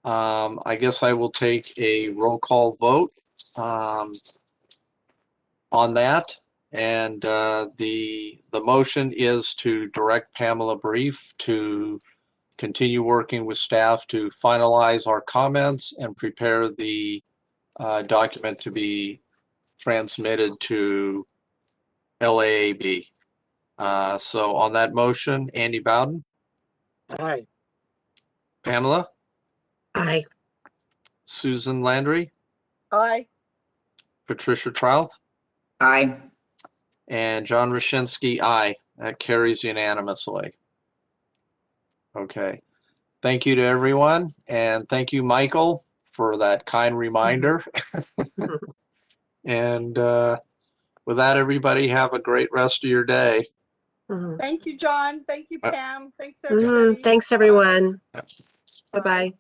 I guess I will take a roll call vote on that. And the motion is to direct Pamela Brief to continue working with staff to finalize our comments and prepare the document to be transmitted to LAAB. So on that motion, Andy Bowden, Aye. Pamela, Aye. Susan Landry, Aye. Patricia Trouth, Aye. and John Roshinsky, aye. That carries unanimously. Okay. Thank you to everyone, and thank you, Michael, for that kind reminder. And with that, everybody have a great rest of your day. Mhm. Thank you, John. Thank you, Pam. Thanks, everybody. Thanks, Bye. everyone. Bye. Bye-bye.